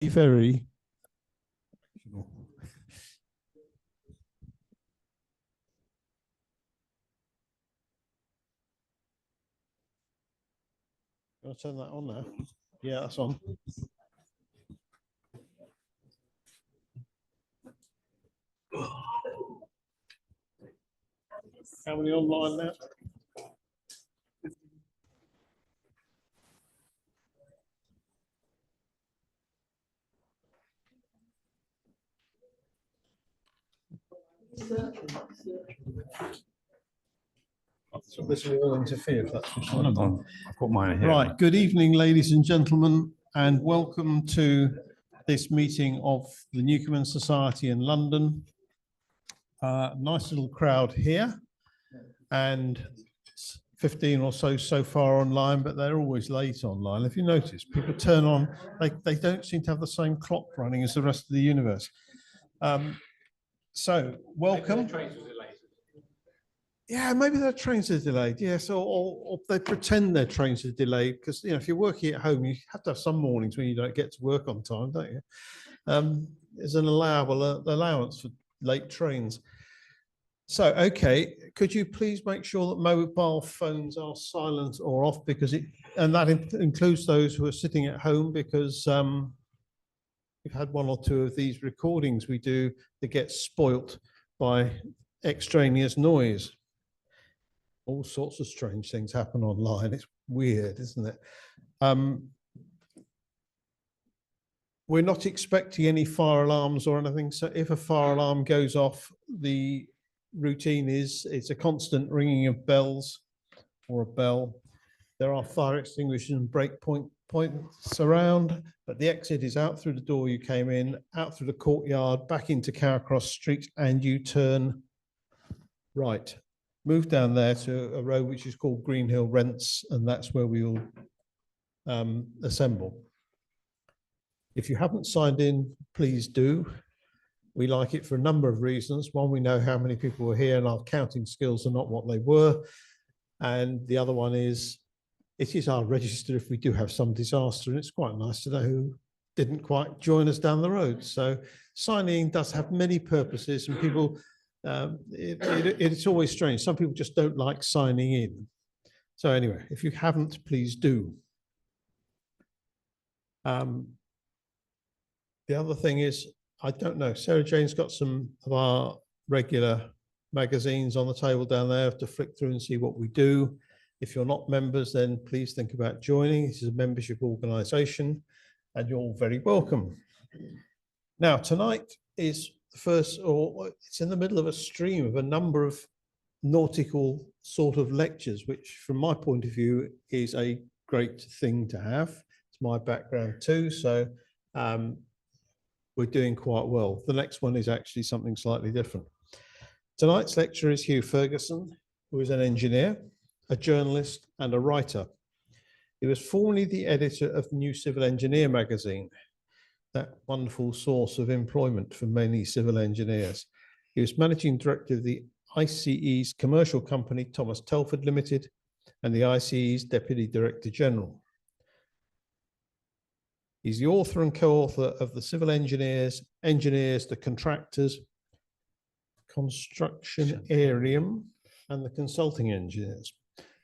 very I'll turn that on now. Yeah, that's on. How many online now? So this will all interfere if that's just I've got mine here. Right. Good evening, ladies and gentlemen, and welcome to this meeting of the Newcomen Society in London. Nice little crowd here, and 15 or so far online, but they're always late online. If you notice, people turn on, they don't seem to have the same clock running as the rest of the universe. So welcome. Yeah, maybe their trains are delayed. Yes, or they pretend their trains are delayed because, you know, if you're working at home, you have to have some mornings when you don't get to work on time, don't you? There's an allowance for late trains. So, okay, could you please make sure that mobile phones are silent or off, because and that includes those who are sitting at home, because we've had one or two of these recordings we do that get spoilt by extraneous noise. All sorts of strange things happen online. It's weird, isn't it? We're not expecting any fire alarms or anything. So if a fire alarm goes off, the routine is it's a constant ringing of bells or a bell. There are fire extinguishers and break points around, but the exit is out through the door you came in, out through the courtyard, back into Carcross Street, and you turn right. Move down there to a road which is called Greenhill Rents, and that's where we will assemble. If you haven't signed in, please do. We like it for a number of reasons. One, we know how many people were here and our counting skills are not what they were. And the other one is, it is our register if we do have some disaster, and it's quite nice to know who didn't quite join us down the road. So signing in does have many purposes, and people, it's always strange. Some people just don't like signing in. So anyway, if you haven't, please do. The other thing is, I don't know, Sarah Jane's got some of our regular magazines on the table down there to flick through and see what we do. If you're not members, then please think about joining. This is a membership organisation, and you're all very welcome. Now, tonight is the first, or it's in the middle of a stream of a number of nautical sort of lectures, which from my point of view is a great thing to have. It's my background too, so we're doing quite well. The next one is actually something slightly different. Tonight's lecturer is Hugh Ferguson, who is an engineer, a journalist and a writer. He was formerly the editor of the New Civil Engineer magazine, that wonderful source of employment for many civil engineers. He was managing director of the ICE's commercial company, Thomas Telford Limited, and the ICE's deputy director general. He's the author and co-author of the Civil Engineers, the Contractors, Constructionarium, and the Consulting Engineers.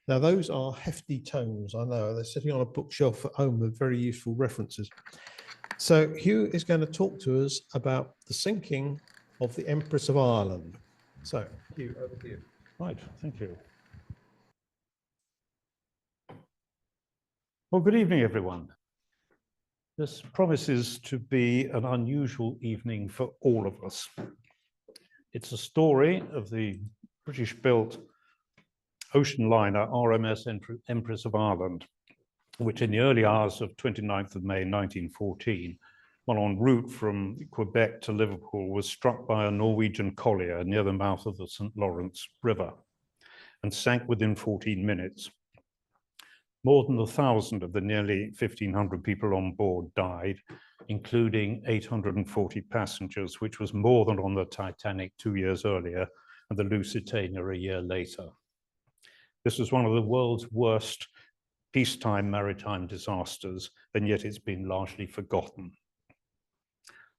Now, those are hefty tomes, I know. They're sitting on a bookshelf at home with very useful references. So Hugh is going to talk to us about the sinking of the Empress of Ireland. So, Hugh, over to you. Right, thank you. Well, good evening, everyone. This promises to be an unusual evening for all of us. It's a story of the British-built ocean liner RMS Empress of Ireland, which in the early hours of 29th of May 1914, while en route from Quebec to Liverpool, was struck by a Norwegian collier near the mouth of the St. Lawrence River and sank within 14 minutes. More than 1,000 of the nearly 1,500 people on board died, including 840 passengers, which was more than on the Titanic 2 years earlier and the Lusitania a year later. This was one of the world's worst peacetime maritime disasters, and yet it's been largely forgotten.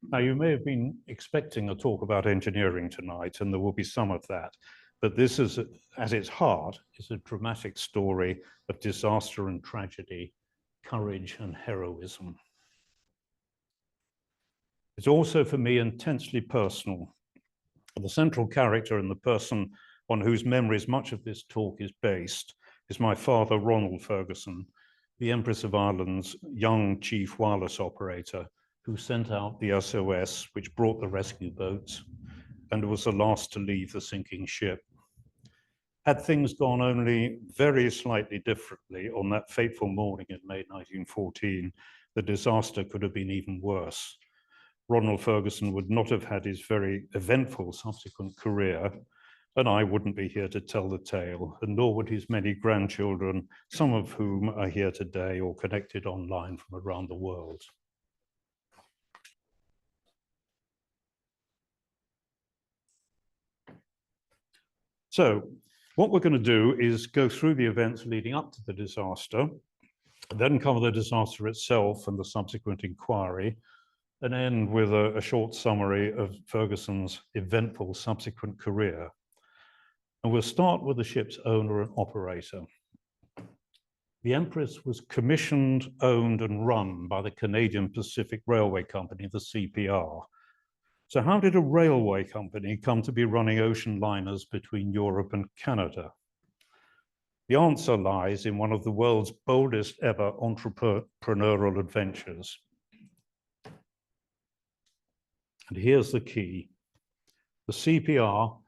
Now, you may have been expecting a talk about engineering tonight, and there will be some of that, but this is, at its heart, is a dramatic story of disaster and tragedy, courage and heroism. It's also, for me, intensely personal. The central character and the person on whose memories much of this talk is based is my father, Ronald Ferguson, the Empress of Ireland's young chief wireless operator, who sent out the SOS, which brought the rescue boats, and was the last to leave the sinking ship. Had things gone only very slightly differently on that fateful morning in May 1914, the disaster could have been even worse. Ronald Ferguson would not have had his very eventful subsequent career, and I wouldn't be here to tell the tale, and nor would his many grandchildren, some of whom are here today or connected online from around the world. So what we're going to do is go through the events leading up to the disaster, then cover the disaster itself and the subsequent inquiry, and end with a short summary of Ferguson's eventful subsequent career. And we'll start with the ship's owner and operator. The Empress was commissioned, owned, and run by the Canadian Pacific Railway Company, the CPR. So how did a railway company come to be running ocean liners between Europe and Canada? The answer lies in one of the world's boldest ever entrepreneurial adventures. And here's the key. The CPR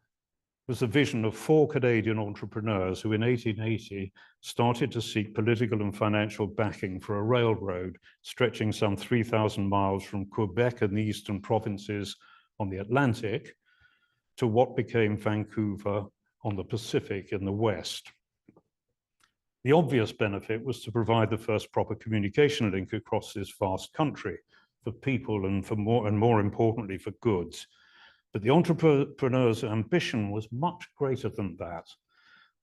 was the vision of 4 Canadian entrepreneurs who in 1880 started to seek political and financial backing for a railroad stretching some 3,000 miles from Quebec and the eastern provinces on the Atlantic to what became Vancouver on the Pacific in the west. The obvious benefit was to provide the first proper communication link across this vast country for people and more importantly for goods. But the entrepreneur's ambition was much greater than that.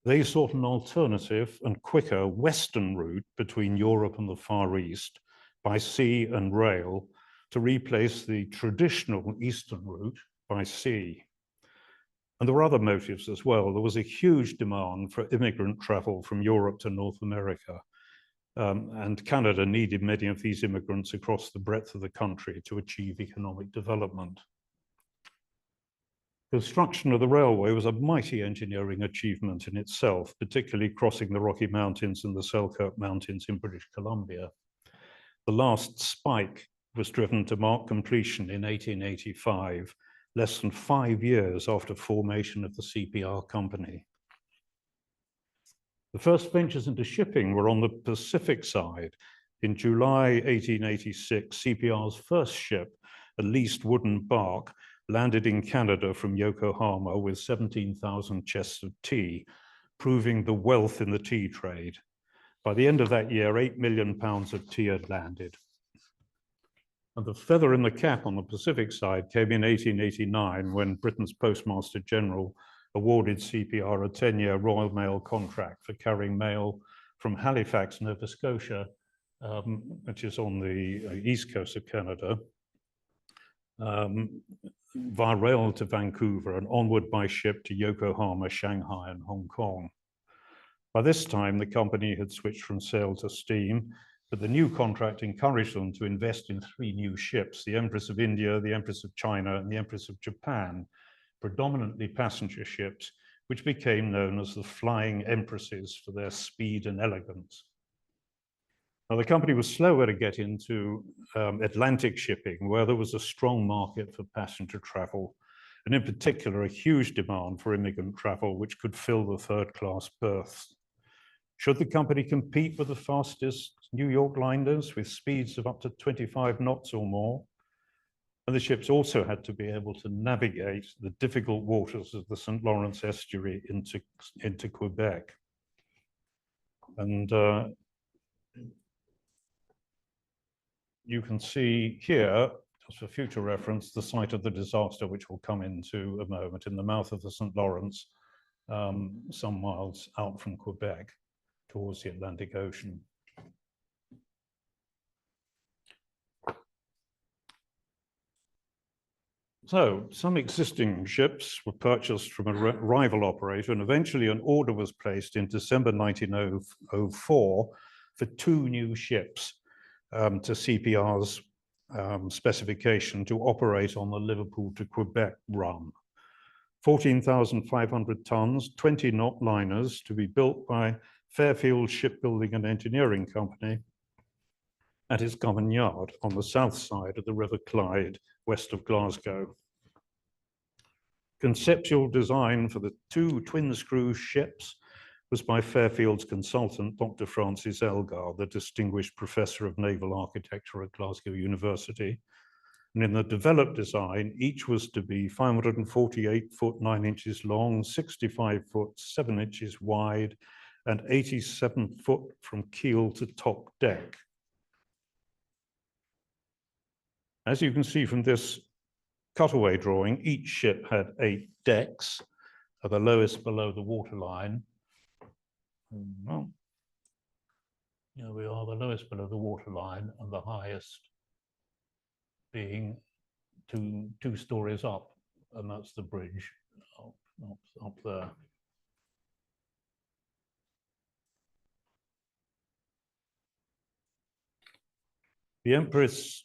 They sought an alternative and quicker western route between Europe and the Far East by sea and rail to replace the traditional eastern route by sea. And there were other motives as well. There was a huge demand for immigrant travel from Europe to North America. And Canada needed many of these immigrants across the breadth of the country to achieve economic development. Construction of the railway was a mighty engineering achievement in itself, particularly crossing the Rocky Mountains and the Selkirk Mountains in British Columbia. The last spike was driven to mark completion in 1885, less than 5 years after formation of the CPR company. The first ventures into shipping were on the Pacific side. In July 1886, CPR's first ship, a leased wooden bark, landed in Canada from Yokohama with 17,000 chests of tea, proving the wealth in the tea trade. By the end of that year, 8 million pounds of tea had landed. And the feather in the cap on the Pacific side came in 1889 when Britain's Postmaster General awarded CPR a 10-year Royal Mail contract for carrying mail from Halifax, Nova Scotia, which is on the east coast of Canada, via rail to Vancouver and onward by ship to Yokohama, Shanghai, and Hong Kong. By this time, the company had switched from sail to steam, but the new contract encouraged them to invest in 3 new ships, the Empress of India, the Empress of China, and the Empress of Japan, predominantly passenger ships, which became known as the Flying Empresses for their speed and elegance. Now, the company was slower to get into Atlantic shipping, where there was a strong market for passenger travel, and in particular, a huge demand for immigrant travel, which could fill the third-class berths. Should the company compete with the fastest New York liners with speeds of up to 25 knots or more? And the ships also had to be able to navigate the difficult waters of the St. Lawrence estuary into Quebec. And you can see here, just for future reference, the site of the disaster, which we'll come into a moment, in the mouth of the St. Lawrence, some miles out from Quebec towards the Atlantic Ocean. So some existing ships were purchased from a rival operator, and eventually an order was placed in December 1904 for 2 new ships to CPR's specification to operate on the Liverpool to Quebec run. 14,500 tons, 20-knot liners to be built by Fairfield Shipbuilding and Engineering Company at its Govan Yard on the south side of the River Clyde, west of Glasgow. Conceptual design for the 2 twin-screw ships was by Fairfield's consultant, Dr. Francis Elgar, the Distinguished Professor of Naval Architecture at Glasgow University. And in the developed design, each was to be 548 foot 9 inches long, 65 foot 7 inches wide, and 87 foot from keel to top deck. As you can see from this cutaway drawing, each ship had 8 decks, at the lowest below the waterline. Well, here we are, the lowest below the waterline, and the highest being two stories up, and that's the bridge up there. The Empress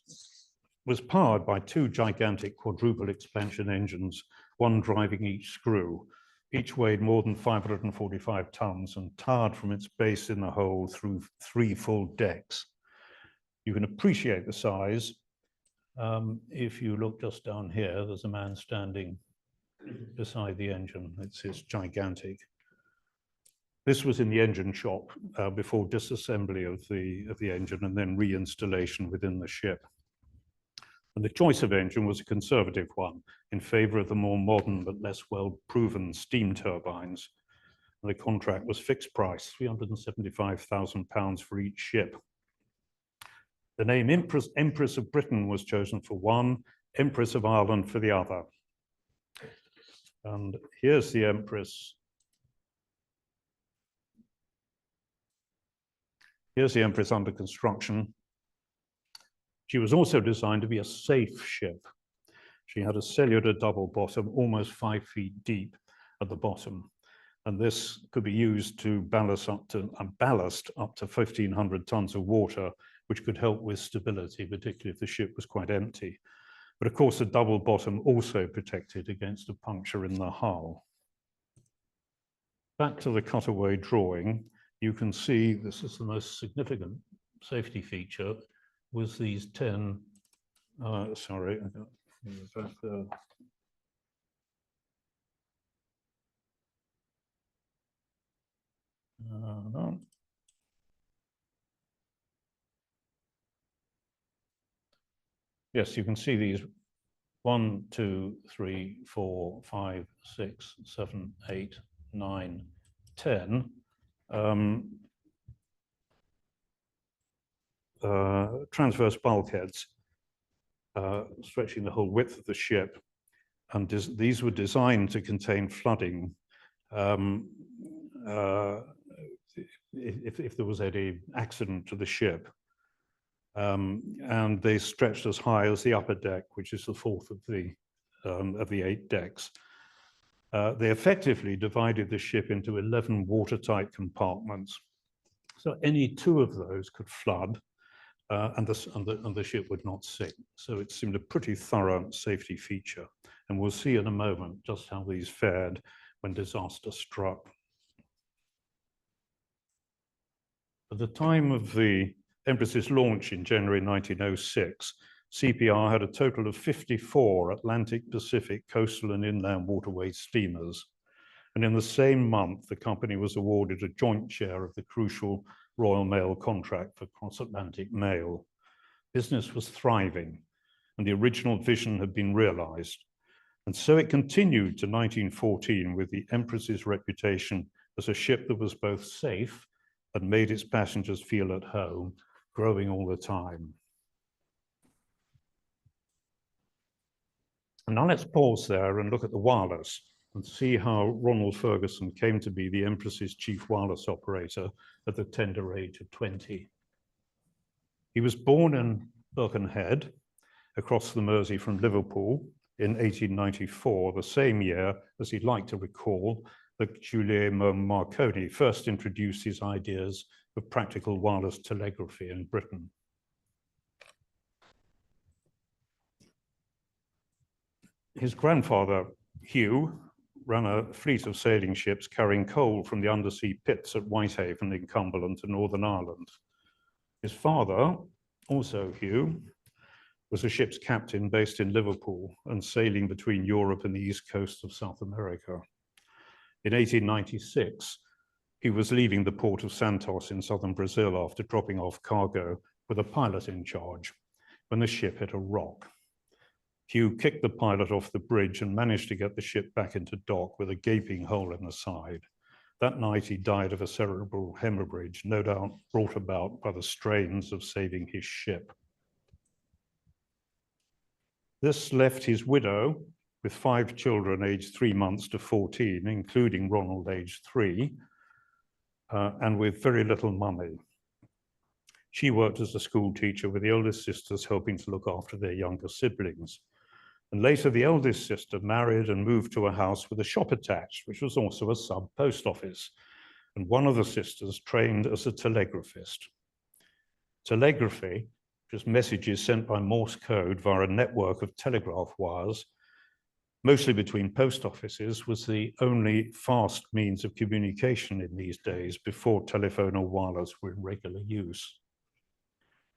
was powered by 2 gigantic quadruple expansion engines, one driving each screw. Each weighed more than 545 tons and tarred from its base in the hold through 3 full decks. You can appreciate the size. If you look just down here, there's a man standing beside the engine. It's gigantic. This was in the engine shop before disassembly of the engine and then reinstallation within the ship. And the choice of engine was a conservative one in favor of the more modern but less well-proven steam turbines. And the contract was fixed price, £375,000 for each ship. The name Empress of Britain was chosen for one, Empress of Ireland for the other. And here's the Empress. Here's the Empress under construction. She was also designed to be a safe ship. She had a cellular double bottom, almost 5 feet deep at the bottom. And this could be used to ballast up to 1,500 tons of water, which could help with stability, particularly if the ship was quite empty. But of course, the double bottom also protected against a puncture in the hull. Back to the cutaway drawing, you can see this is the most significant safety feature, was these 10, sorry, I got back there. No. Yes, you can see these 1, 2, 3, 4, 5, 6, 7, 8, 9, 10. Transverse bulkheads stretching the whole width of the ship, and these were designed to contain flooding if there was any accident to the ship, and they stretched as high as the upper deck, which is the 4th of the 8 decks. They effectively divided the ship into 11 watertight compartments, so any 2 of those could flood. And the ship would not sink. So it seemed a pretty thorough safety feature. And we'll see in a moment just how these fared when disaster struck. At the time of the Empress's launch in January 1906, CPR had a total of 54 Atlantic, Pacific, coastal and inland waterway steamers. And in the same month, the company was awarded a joint share of the crucial Royal Mail contract for cross-Atlantic mail. Business was thriving, and the original vision had been realized. And so it continued to 1914 with the Empress's reputation as a ship that was both safe and made its passengers feel at home, growing all the time. And now let's pause there and look at the wireless and see how Ronald Ferguson came to be the Empress's chief wireless operator at the tender age of 20. He was born in Birkenhead, across the Mersey from Liverpool, in 1894, the same year, as he'd like to recall, that Guglielmo Marconi first introduced his ideas of practical wireless telegraphy in Britain. His grandfather, Hugh, ran a fleet of sailing ships carrying coal from the undersea pits at Whitehaven in Cumberland to Northern Ireland. His father, also Hugh, was a ship's captain based in Liverpool and sailing between Europe and the east coast of South America. In 1896, he was leaving the port of Santos in southern Brazil after dropping off cargo with a pilot in charge when the ship hit a rock. Hugh kicked the pilot off the bridge and managed to get the ship back into dock with a gaping hole in the side. That night, he died of a cerebral hemorrhage, no doubt brought about by the strains of saving his ship. This left his widow with 5 children aged 3 months to 14, including Ronald aged 3, and with very little money. She worked as a school teacher with the eldest sisters helping to look after their younger siblings. And later, the eldest sister married and moved to a house with a shop attached, which was also a sub-post office. And one of the sisters trained as a telegraphist. Telegraphy, which is messages sent by Morse code via a network of telegraph wires, mostly between post offices, was the only fast means of communication in these days before telephone or wireless were in regular use.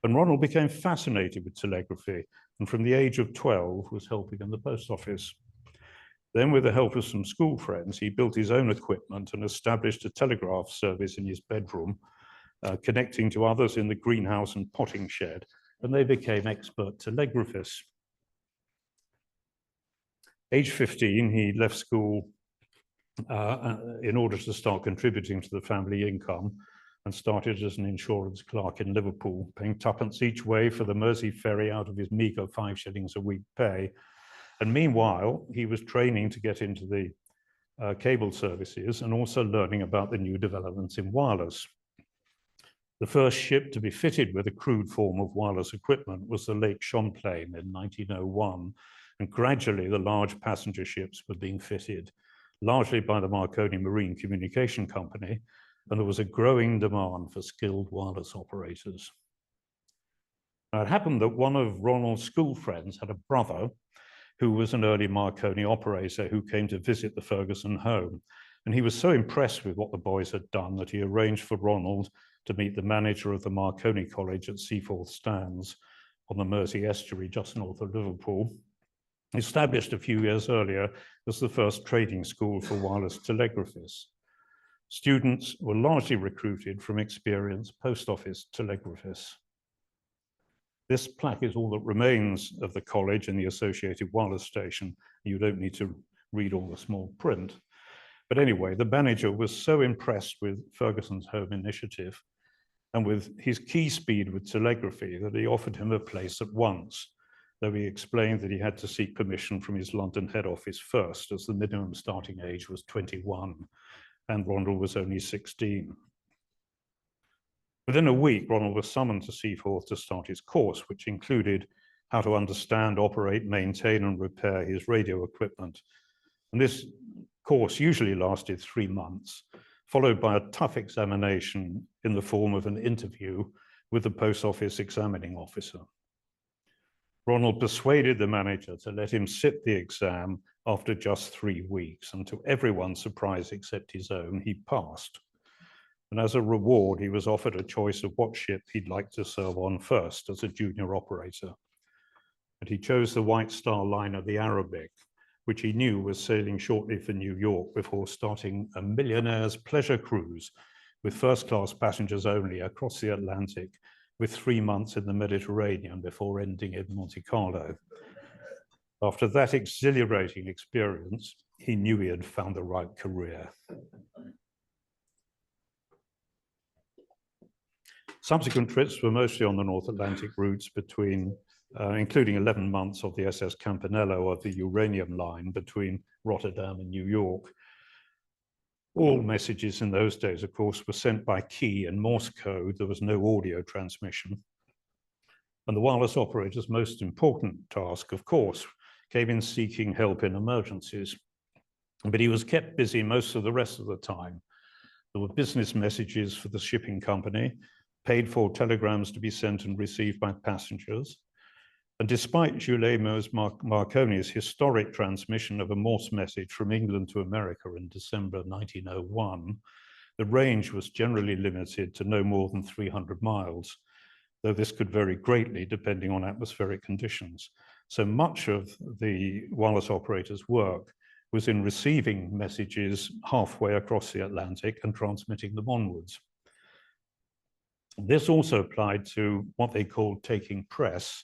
And Ronald became fascinated with telegraphy, and from the age of 12 was helping in the post office. Then, with the help of some school friends, he built his own equipment and established a telegraph service in his bedroom, connecting to others in the greenhouse and potting shed, and they became expert telegraphists. Age 15, he left school in order to start contributing to the family income, and started as an insurance clerk in Liverpool, paying 2p each way for the Mersey ferry out of his meagre 5 shillings a week pay. And meanwhile, he was training to get into the cable services and also learning about the new developments in wireless. The first ship to be fitted with a crude form of wireless equipment was the Lake Champlain in 1901, and gradually the large passenger ships were being fitted, largely by the Marconi Marine Communication Company, and there was a growing demand for skilled wireless operators. Now, it happened that one of Ronald's school friends had a brother who was an early Marconi operator who came to visit the Ferguson home. And he was so impressed with what the boys had done that he arranged for Ronald to meet the manager of the Marconi College at Seaforth Stands on the Mersey estuary just north of Liverpool, established a few years earlier as the first training school for wireless telegraphists. Students were largely recruited from experienced post office telegraphists. This plaque is all that remains of the college and the associated wireless station. You don't need to read all the small print. But anyway, the manager was so impressed with Ferguson's home initiative and with his key speed with telegraphy that he offered him a place at once, though he explained that he had to seek permission from his London head office first, as the minimum starting age was 21. And Ronald was only 16. Within a week, Ronald was summoned to Seaforth to start his course, which included how to understand, operate, maintain, and repair his radio equipment. And this course usually lasted 3 months, followed by a tough examination in the form of an interview with the post office examining officer. Ronald persuaded the manager to let him sit the exam after just 3 weeks, and to everyone's surprise except his own, he passed. And as a reward, he was offered a choice of what ship he'd like to serve on first as a junior operator. And he chose the White Star liner, the Arabic, which he knew was sailing shortly for New York before starting a millionaire's pleasure cruise with first-class passengers only across the Atlantic, with 3 months in the Mediterranean before ending in Monte Carlo. After that exhilarating experience, he knew he had found the right career. Subsequent trips were mostly on the North Atlantic routes between, including 11 months of the SS Campanello of the uranium line between Rotterdam and New York. All messages in those days, of course, were sent by key and Morse code. There was no audio transmission. And the wireless operator's most important task, of course, came in seeking help in emergencies. But he was kept busy most of the rest of the time. There were business messages for the shipping company, paid for telegrams to be sent and received by passengers. And despite Guglielmo Marconi's historic transmission of a Morse message from England to America in December 1901, the range was generally limited to no more than 300 miles, though this could vary greatly depending on atmospheric conditions. So much of the wireless operator's work was in receiving messages halfway across the Atlantic and transmitting them onwards. This also applied to what they called taking press,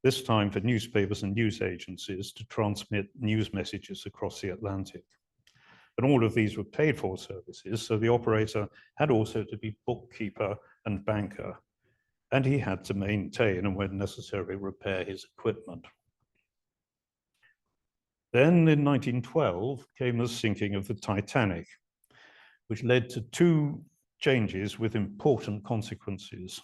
this time for newspapers and news agencies to transmit news messages across the Atlantic. And all of these were paid for services, so the operator had also to be bookkeeper and banker, and he had to maintain and when necessary repair his equipment. Then in 1912 came the sinking of the Titanic, which led to two changes with important consequences.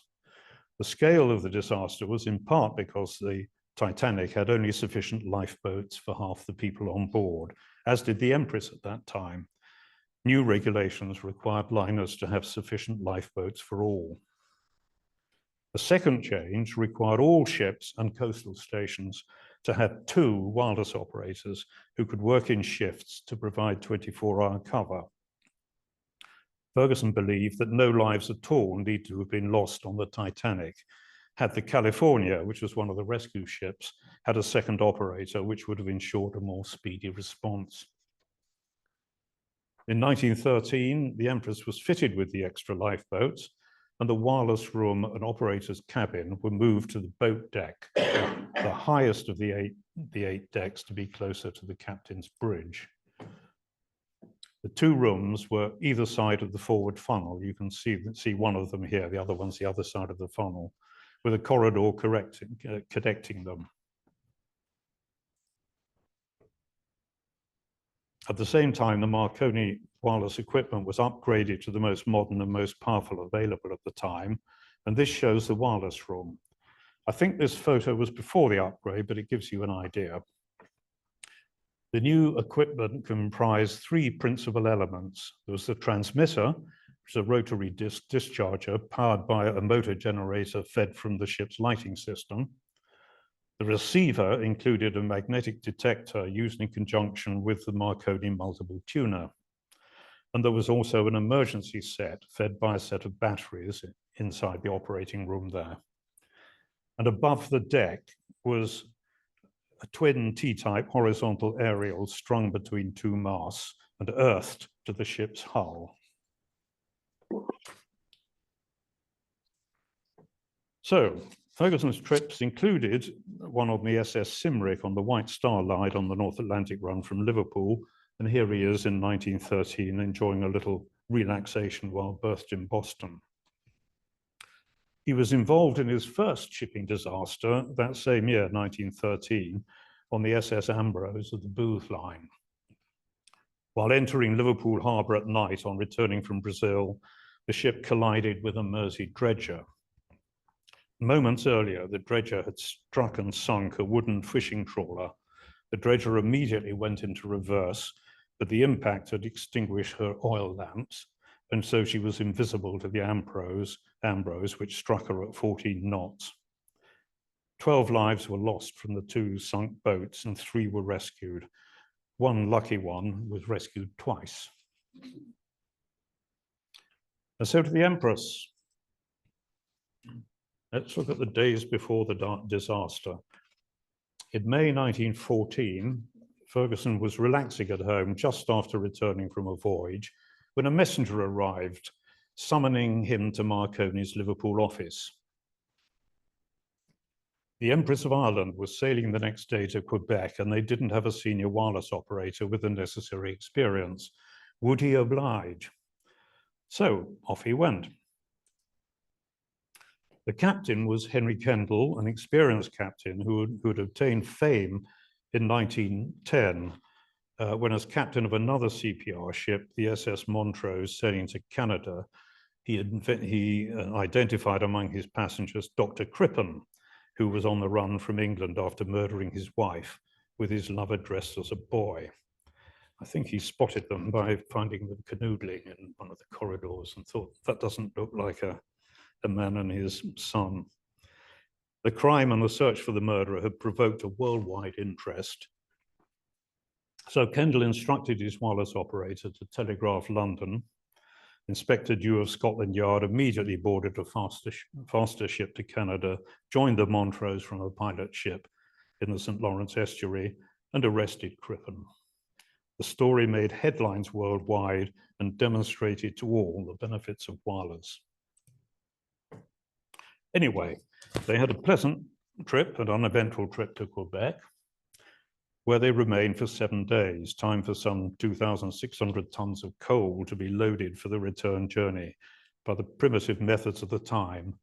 The scale of the disaster was in part because the Titanic had only sufficient lifeboats for half the people on board, as did the Empress at that time. New regulations required liners to have sufficient lifeboats for all. The second change required all ships and coastal stations to have 2 wireless operators who could work in shifts to provide 24-hour cover. Ferguson believed that no lives at all need to have been lost on the Titanic had the California, which was one of the rescue ships, had a second operator, which would have ensured a more speedy response. In 1913, the Empress was fitted with the extra lifeboats, and the wireless room and operator's cabin were moved to the boat deck, the highest of the eight decks, to be closer to the captain's bridge. The 2 rooms were either side of the forward funnel. You can see one of them here, the other one's the other side of the funnel, with a corridor connecting them. At the same time, the Marconi wireless equipment was upgraded to the most modern and most powerful available at the time, and this shows the wireless room. I think this photo was before the upgrade, but it gives you an idea. The new equipment comprised 3 principal elements. There was the transmitter, which is a rotary discharger powered by a motor generator fed from the ship's lighting system. The receiver included a magnetic detector used in conjunction with the Marconi multiple tuner. And there was also an emergency set fed by a set of batteries inside the operating room there. And above the deck was a twin T-type horizontal aerial strung between 2 masts and earthed to the ship's hull. So, Ferguson's trips included one on the SS Cymric on the White Star Line on the North Atlantic run from Liverpool, and here he is in 1913 enjoying a little relaxation while berthed in Boston. He was involved in his first shipping disaster that same year, 1913, on the SS Ambrose of the Booth Line. While entering Liverpool harbour at night on returning from Brazil, the ship collided with a Mersey dredger. Moments earlier, the dredger had struck and sunk a wooden fishing trawler. The dredger immediately went into reverse, but the impact had extinguished her oil lamps, and so she was invisible to the Ambrose, which struck her at 14 knots. 12 lives were lost from the 2 sunk boats, and 3 were rescued. One lucky one was rescued twice. And so to the Empress. Let's look at the days before the disaster. In May 1914, Ferguson was relaxing at home just after returning from a voyage when a messenger arrived, summoning him to Marconi's Liverpool office. The Empress of Ireland was sailing the next day to Quebec, and they didn't have a senior wireless operator with the necessary experience. Would he oblige? So off he went. The captain was Henry Kendall, an experienced captain who had obtained fame in 1910 when, as captain of another CPR ship, the SS Montrose, sailing to Canada, he identified among his passengers Dr. Crippen, who was on the run from England after murdering his wife with his lover dressed as a boy. I think he spotted them by finding them canoodling in one of the corridors and thought, that doesn't look like a man and his son. The crime and the search for the murderer had provoked a worldwide interest. So Kendall instructed his wireless operator to telegraph London. Inspector Dew of Scotland Yard immediately boarded a faster ship to Canada, joined the Montrose from a pilot ship in the St. Lawrence estuary, and arrested Crippen. The story made headlines worldwide and demonstrated to all the benefits of wireless. Anyway, they had a pleasant trip, an uneventful trip to Quebec, where they remained for 7 days, time for some 2,600 tons of coal to be loaded for the return journey by the primitive methods of the time,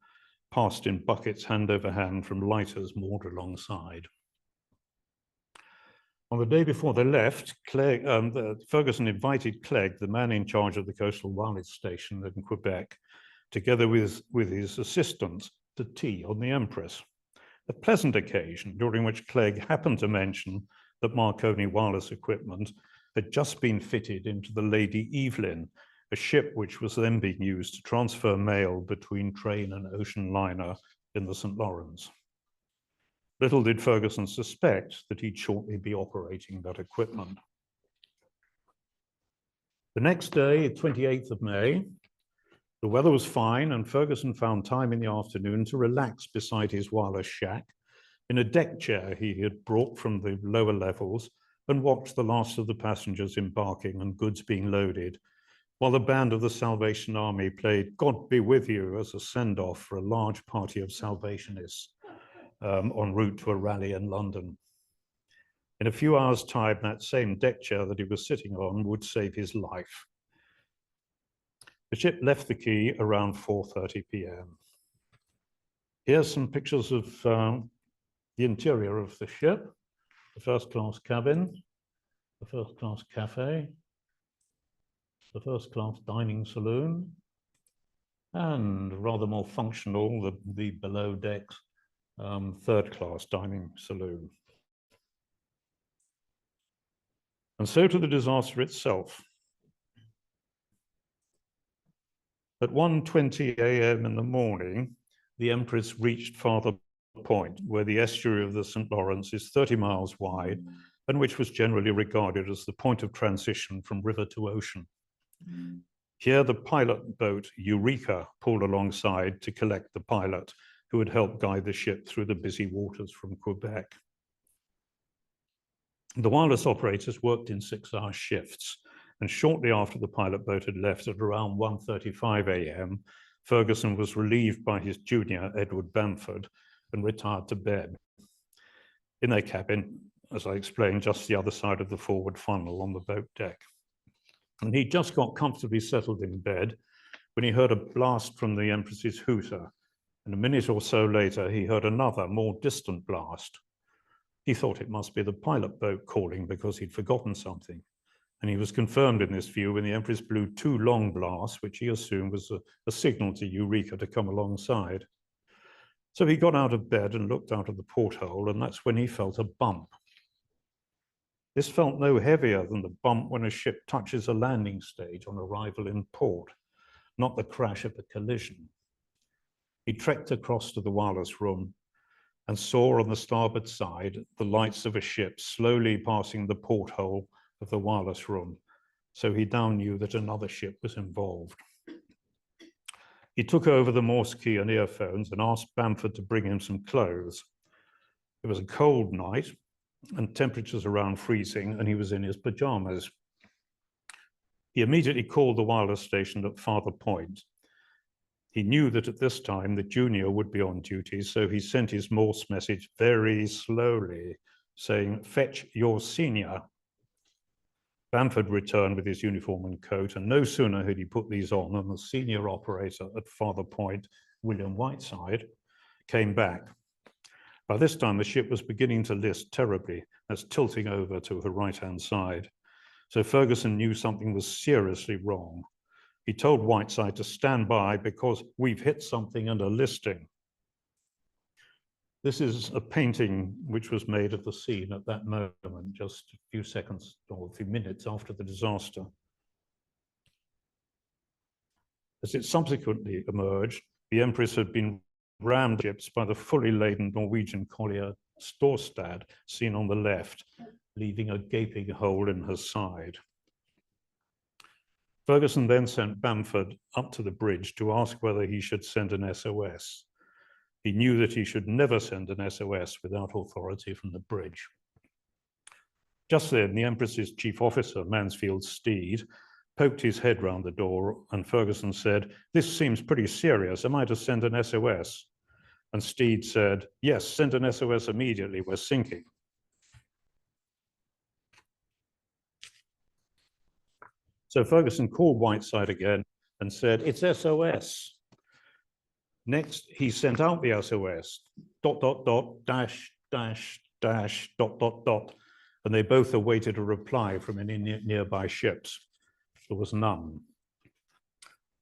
passed in buckets hand over hand from lighters moored alongside. On the day before they left, Ferguson invited Clegg, the man in charge of the coastal wireless station in Quebec, together with his assistants, to tea on the Empress. A pleasant occasion during which Clegg happened to mention that Marconi wireless equipment had just been fitted into the Lady Evelyn, a ship which was then being used to transfer mail between train and ocean liner in the St. Lawrence. Little did Ferguson suspect that he'd shortly be operating that equipment. The next day, 28th of May, the weather was fine and Ferguson found time in the afternoon to relax beside his wireless shack in a deck chair he had brought from the lower levels and watched the last of the passengers embarking and goods being loaded, while the band of the Salvation Army played God Be With You as a send-off for a large party of Salvationists en route to a rally in London. In a few hours' time, that same deck chair that he was sitting on would save his life. The ship left the quay around 4:30 p.m. Here's some pictures of the interior of the ship, the first-class cabin, the first-class cafe, the first-class dining saloon, and rather more functional, the below decks, third-class dining saloon. And so to the disaster itself. At 1:20 a.m. in the morning, the Empress reached Father Point, where the estuary of the St. Lawrence is 30 miles wide, and which was generally regarded as the point of transition from river to ocean. Here, the pilot boat Eureka pulled alongside to collect the pilot who had helped guide the ship through the busy waters from Quebec. The wireless operators worked in 6-hour shifts, and shortly after the pilot boat had left at around 1:35 a.m., Ferguson was relieved by his junior, Edward Bamford, and retired to bed. In their cabin, as I explained, just the other side of the forward funnel on the boat deck. And he just got comfortably settled in bed when he heard a blast from the Empress's hooter, and a minute or so later he heard another, more distant blast. He thought it must be the pilot boat calling because he'd forgotten something, and he was confirmed in this view when the Empress blew 2 long blasts, which he assumed was a signal to Eureka to come alongside. So he got out of bed and looked out of the porthole, and that's when he felt a bump. This felt no heavier than the bump when a ship touches a landing stage on arrival in port, not the crash of a collision. He trekked across to the wireless room and saw on the starboard side the lights of a ship slowly passing the porthole of the wireless room, so he now knew that another ship was involved. He took over the Morse key and earphones and asked Bamford to bring him some clothes. It was a cold night and temperatures around freezing, and he was in his pajamas. He immediately called the wireless station at Father Point. He knew that at this time the junior would be on duty, so he sent his Morse message very slowly, saying, "Fetch your senior." Bamford returned with his uniform and coat, and no sooner had he put these on than the senior operator at Father Point, William Whiteside, came back. By this time, the ship was beginning to list terribly, as tilting over to her right-hand side. So Ferguson knew something was seriously wrong. He told Whiteside to stand by because we've hit something and are listing. This is a painting which was made of the scene at that moment, just a few seconds or a few minutes after the disaster. As it subsequently emerged, the Empress had been rammed ships by the fully laden Norwegian collier Storstad, seen on the left, leaving a gaping hole in her side. Ferguson then sent Bamford up to the bridge to ask whether he should send an SOS. He knew that he should never send an SOS without authority from the bridge. Just then, the Empress's chief officer, Mansfield Steed, poked his head round the door, and Ferguson said, "This seems pretty serious. Am I to send an SOS?" And Steed said, "Yes, send an SOS immediately. We're sinking." So Ferguson called Whiteside again and said, "It's SOS." Next, he sent out the SOS, ... ... ... ... ... ... ... ... and they both awaited a reply from any nearby ships. There was none.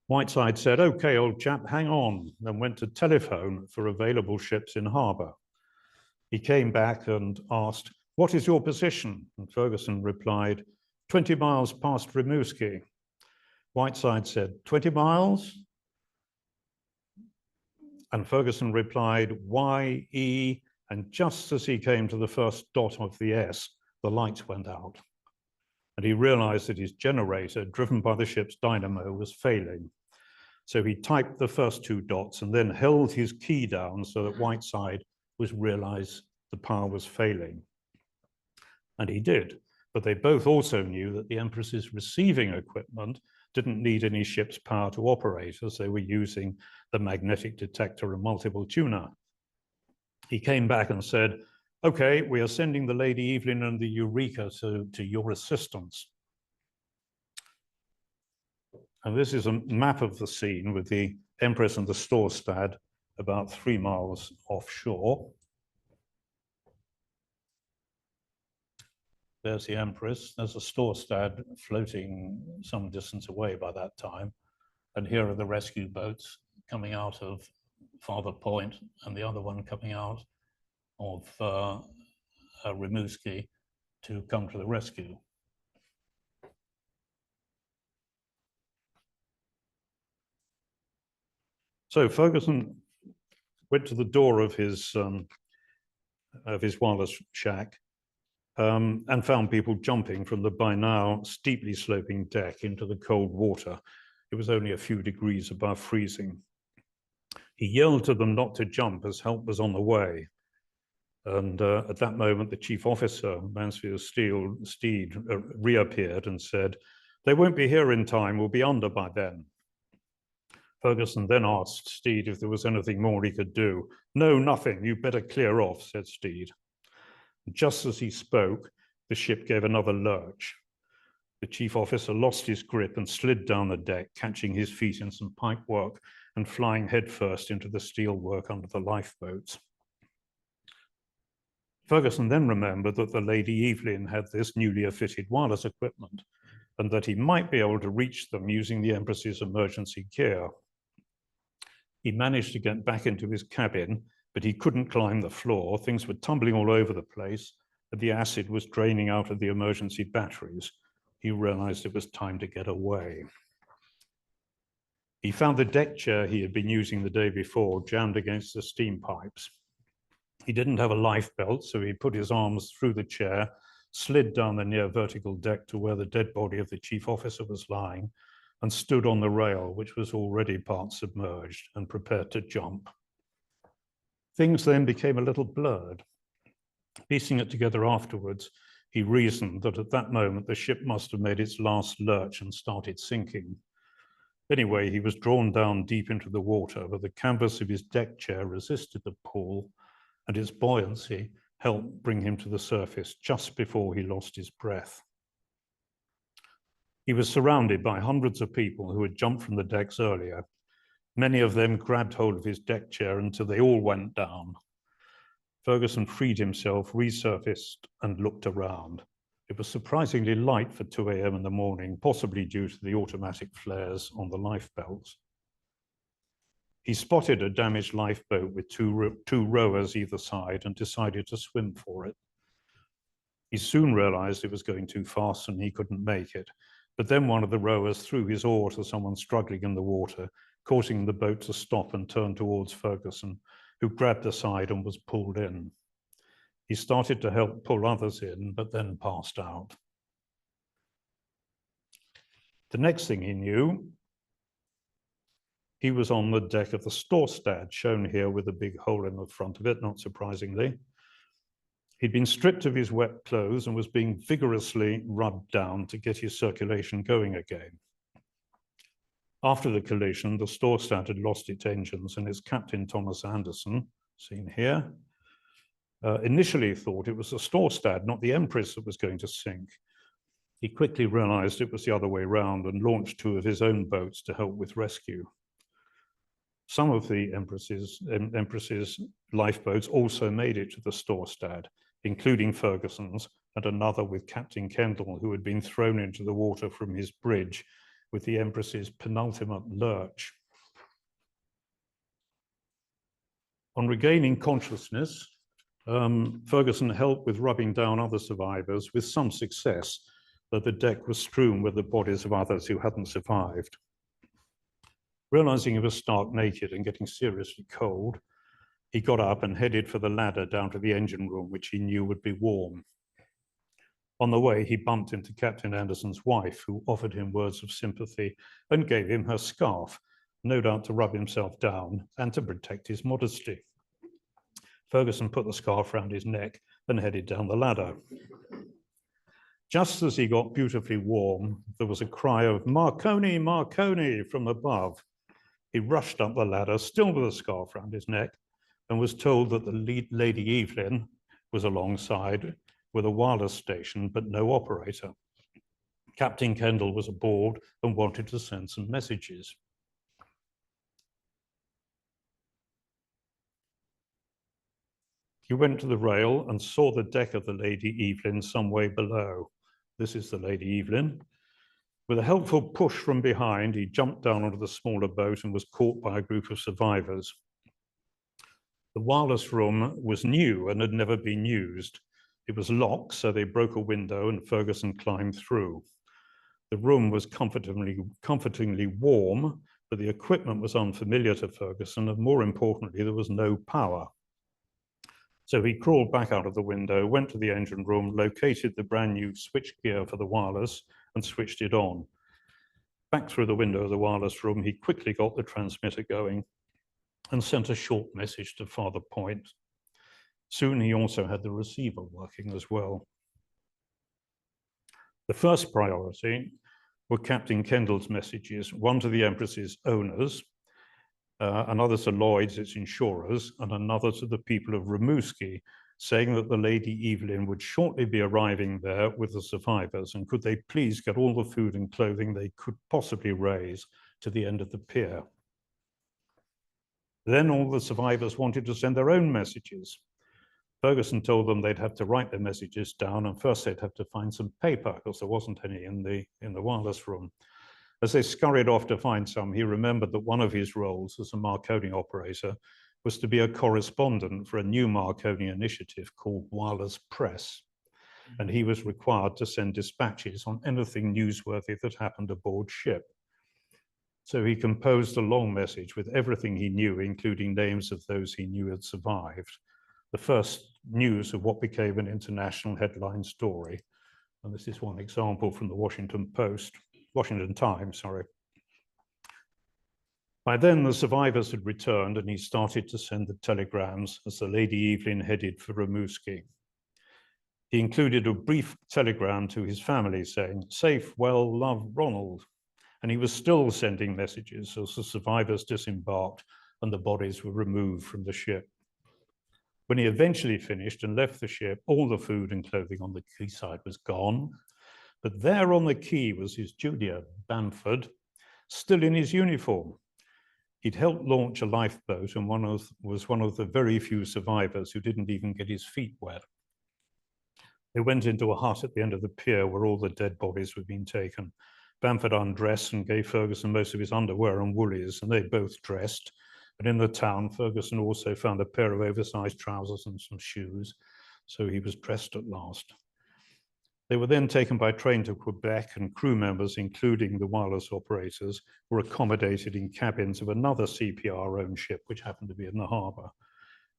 Whiteside said, "Okay, old chap, hang on," and went to telephone for available ships in harbour. He came back and asked, "What is your position?" And Ferguson replied, 20 miles past Rimouski. Whiteside said, 20 miles? And Ferguson replied, YE, and just as he came to the first dot of the S, the lights went out. And he realized that his generator, driven by the ship's dynamo, was failing. So he typed the first two dots and then held his key down so that Whiteside was realized the power was failing. And he did, but they both also knew that the Empress's receiving equipment didn't need any ship's power to operate, as they were using the magnetic detector and multiple tuner. He came back and said, "Okay, we are sending the Lady Evelyn and the Eureka to your assistance." And this is a map of the scene with the Empress and the Storstad about 3 miles offshore. There's the Empress. There's a Storstad floating some distance away by that time. And here are the rescue boats coming out of Father Point and the other one coming out of Rimouski to come to the rescue. So Ferguson went to the door of his wireless shack and found people jumping from the by now steeply sloping deck into the cold water. It was only a few degrees above freezing. He yelled to them not to jump as help was on the way. And at that moment, the chief officer, Mansfield Steed, reappeared and said, "They won't be here in time, we'll be under by then." Ferguson then asked Steed if there was anything more he could do. "No, nothing, you better clear off," said Steed. Just as he spoke, the ship gave another lurch. The chief officer lost his grip and slid down the deck, catching his feet in some pipework and flying headfirst into the steelwork under the lifeboats. Ferguson then remembered that the Lady Evelyn had this newly fitted wireless equipment and that he might be able to reach them using the Empress's emergency gear. He managed to get back into his cabin, but he couldn't climb the floor. Things were tumbling all over the place, and the acid was draining out of the emergency batteries. He realized it was time to get away. He found the deck chair he had been using the day before jammed against the steam pipes. He didn't have a life belt, so he put his arms through the chair, slid down the near vertical deck to where the dead body of the chief officer was lying, and stood on the rail, which was already part submerged, and prepared to jump. Things then became a little blurred. Piecing it together afterwards, he reasoned that at that moment the ship must have made its last lurch and started sinking. Anyway, he was drawn down deep into the water, but the canvas of his deck chair resisted the pull, and its buoyancy helped bring him to the surface just before he lost his breath. He was surrounded by hundreds of people who had jumped from the decks earlier. Many of them grabbed hold of his deck chair until they all went down. Ferguson freed himself, resurfaced, and looked around. It was surprisingly light for 2 a.m. in the morning, possibly due to the automatic flares on the lifebelts. He spotted a damaged lifeboat with two rowers either side and decided to swim for it. He soon realized it was going too fast and he couldn't make it. But then one of the rowers threw his oar to someone struggling in the water, causing the boat to stop and turn towards Ferguson, who grabbed the side and was pulled in. He started to help pull others in, but then passed out. The next thing he knew, he was on the deck of the Storstad, shown here with a big hole in the front of it, not surprisingly. He'd been stripped of his wet clothes and was being vigorously rubbed down to get his circulation going again. After the collision, the Storstad had lost its engines and its captain, Thomas Anderson, seen here, initially thought it was the Storstad, not the Empress, that was going to sink. He quickly realized it was the other way round and launched two of his own boats to help with rescue. Some of the Empress's lifeboats also made it to the Storstad, including Ferguson's, and another with Captain Kendall, who had been thrown into the water from his bridge with the Empress's penultimate lurch. On regaining consciousness, Ferguson helped with rubbing down other survivors with some success, though the deck was strewn with the bodies of others who hadn't survived. Realizing he was stark naked and getting seriously cold, he got up and headed for the ladder down to the engine room, which he knew would be warm. On the way, he bumped into Captain Anderson's wife, who offered him words of sympathy and gave him her scarf, no doubt to rub himself down and to protect his modesty. Ferguson put the scarf around his neck and headed down the ladder. Just as he got beautifully warm, there was a cry of "Marconi, Marconi" from above. He rushed up the ladder, still with a scarf around his neck, and was told that the Lady Evelyn was alongside with a wireless station, but no operator. Captain Kendall was aboard and wanted to send some messages. He went to the rail and saw the deck of the Lady Evelyn some way below. This is the Lady Evelyn. With a helpful push from behind, he jumped down onto the smaller boat and was caught by a group of survivors. The wireless room was new and had never been used. It was locked, so they broke a window and Ferguson climbed through. The room was comfortingly warm, but the equipment was unfamiliar to Ferguson, and more importantly, there was no power. So he crawled back out of the window, went to the engine room, located the brand new switch gear for the wireless, and switched it on. Back through the window of the wireless room, he quickly got the transmitter going and sent a short message to Father Point. Soon he also had the receiver working as well. The first priority were Captain Kendall's messages, one to the Empress's owners, another to Lloyd's, its insurers, and another to the people of Rimouski, saying that the Lady Evelyn would shortly be arriving there with the survivors, and could they please get all the food and clothing they could possibly raise to the end of the pier. Then all the survivors wanted to send their own messages. Ferguson told them they'd have to write their messages down, and first they'd have to find some paper, because there wasn't any in the wireless room. As they scurried off to find some, he remembered that one of his roles as a Marconi operator was to be a correspondent for a new Marconi initiative called Wireless Press, and he was required to send dispatches on anything newsworthy that happened aboard ship. So he composed a long message with everything he knew, including names of those he knew had survived. The first news of what became an international headline story. And this is one example from the Washington Times, sorry. By then, the survivors had returned and he started to send the telegrams as the Lady Evelyn headed for Rimouski. He included a brief telegram to his family saying, "Safe, well, love, Ronald." And he was still sending messages as the survivors disembarked and the bodies were removed from the ship. When he eventually finished and left the ship, all the food and clothing on the quayside was gone. But there on the quay was his junior, Bamford, still in his uniform. He'd helped launch a lifeboat and was one of the very few survivors who didn't even get his feet wet. They went into a hut at the end of the pier where all the dead bodies were being taken. Bamford undressed and gave Ferguson most of his underwear and woolies, and they both dressed. And in the town, Ferguson also found a pair of oversized trousers and some shoes, so he was dressed at last. They were then taken by train to Quebec, and crew members, including the wireless operators, were accommodated in cabins of another CPR-owned ship, which happened to be in the harbour.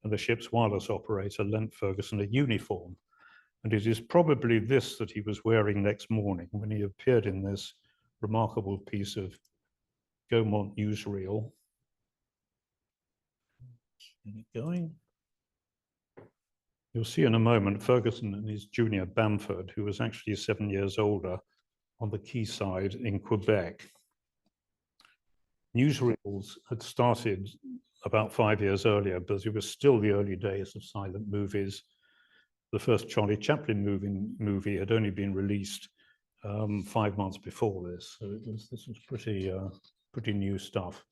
And the ship's wireless operator lent Ferguson a uniform. And it is probably this that he was wearing next morning when he appeared in this remarkable piece of Gaumont newsreel. Get it going. You'll see in a moment Ferguson and his junior Bamford, who was actually 7 years older, on the quayside in Quebec. Newsreels had started about 5 years earlier, but it was still the early days of silent movies. The first Charlie Chaplin movie had only been released 5 months before this, so this was pretty new stuff.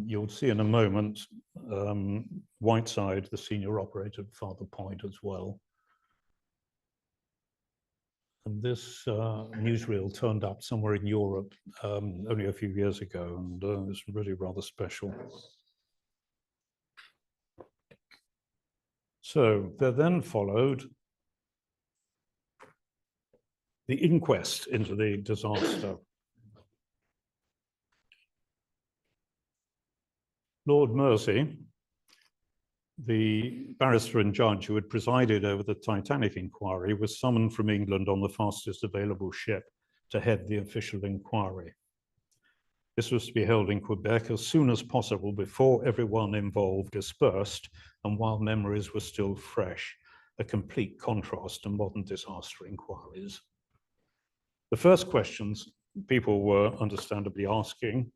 You'll see in a moment Whiteside, the senior operator at Father Point as well. And this newsreel turned up somewhere in Europe only a few years ago, and it's really rather special. So there then followed the inquest into the disaster. Lord Mersey, the barrister and judge who had presided over the Titanic inquiry, was summoned from England on the fastest available ship to head the official inquiry. This was to be held in Quebec as soon as possible before everyone involved dispersed and while memories were still fresh, a complete contrast to modern disaster inquiries. The first questions people were understandably asking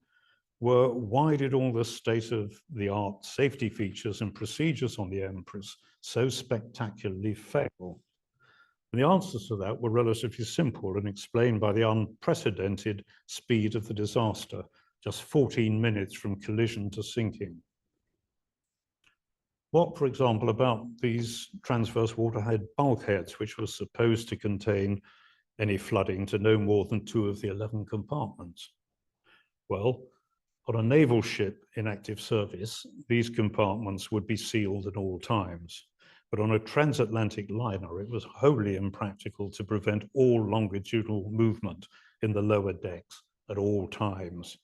were, why did all the state-of-the-art safety features and procedures on the Empress so spectacularly fail? And the answers to that were relatively simple and explained by the unprecedented speed of the disaster, just 14 minutes from collision to sinking. What, for example, about these transverse waterhead bulkheads, which were supposed to contain any flooding to no more than 2 of the 11 compartments? Well, on a naval ship in active service, these compartments would be sealed at all times. But on a transatlantic liner, it was wholly impractical to prevent all longitudinal movement in the lower decks at all times.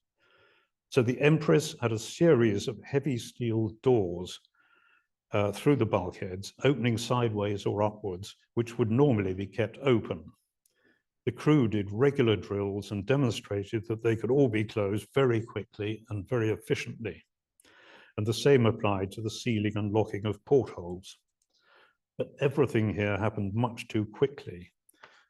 So the Empress had a series of heavy steel doors through the bulkheads, opening sideways or upwards, which would normally be kept open. The crew did regular drills and demonstrated that they could all be closed very quickly and very efficiently. And the same applied to the sealing and locking of portholes. But everything here happened much too quickly.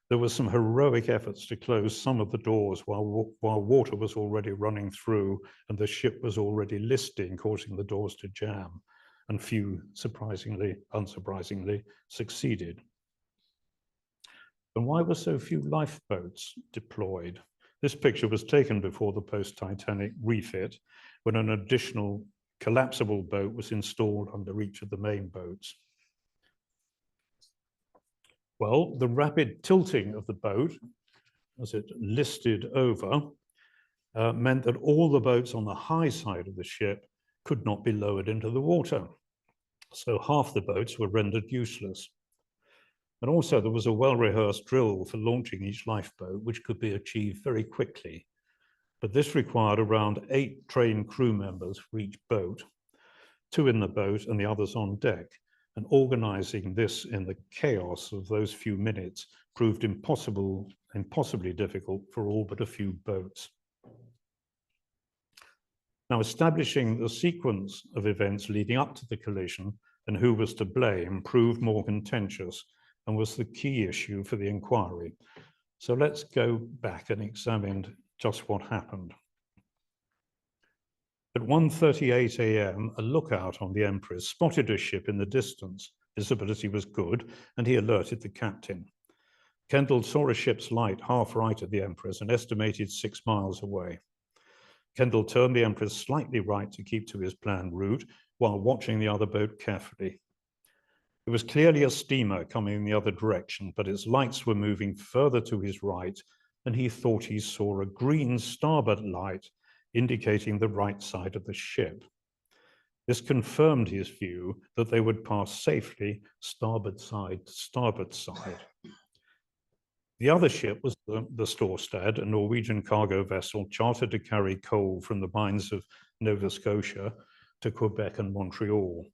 There were some heroic efforts to close some of the doors while water was already running through and the ship was already listing, causing the doors to jam. And few, unsurprisingly, succeeded. And why were so few lifeboats deployed? This picture was taken before the post-Titanic refit, when an additional collapsible boat was installed under each of the main boats. Well, the rapid tilting of the boat, as it listed over, meant that all the boats on the high side of the ship could not be lowered into the water. So half the boats were rendered useless. And also there was a well-rehearsed drill for launching each lifeboat, which could be achieved very quickly. But this required around 8 trained crew members for each boat, 2 in the boat and the others on deck. And organizing this in the chaos of those few minutes proved impossibly difficult for all but a few boats. Now, establishing the sequence of events leading up to the collision and who was to blame proved more contentious and was the key issue for the inquiry. So let's go back and examine just what happened. At 1:38 a.m., a lookout on the Empress spotted a ship in the distance. Visibility was good, and he alerted the captain. Kendall saw a ship's light half right of the Empress and estimated 6 miles away. Kendall turned the Empress slightly right to keep to his planned route while watching the other boat carefully. It was clearly a steamer coming in the other direction, but its lights were moving further to his right, and he thought he saw a green starboard light indicating the right side of the ship. This confirmed his view that they would pass safely starboard side to starboard side. The other ship was the Storstad, a Norwegian cargo vessel chartered to carry coal from the mines of Nova Scotia to Quebec and Montreal.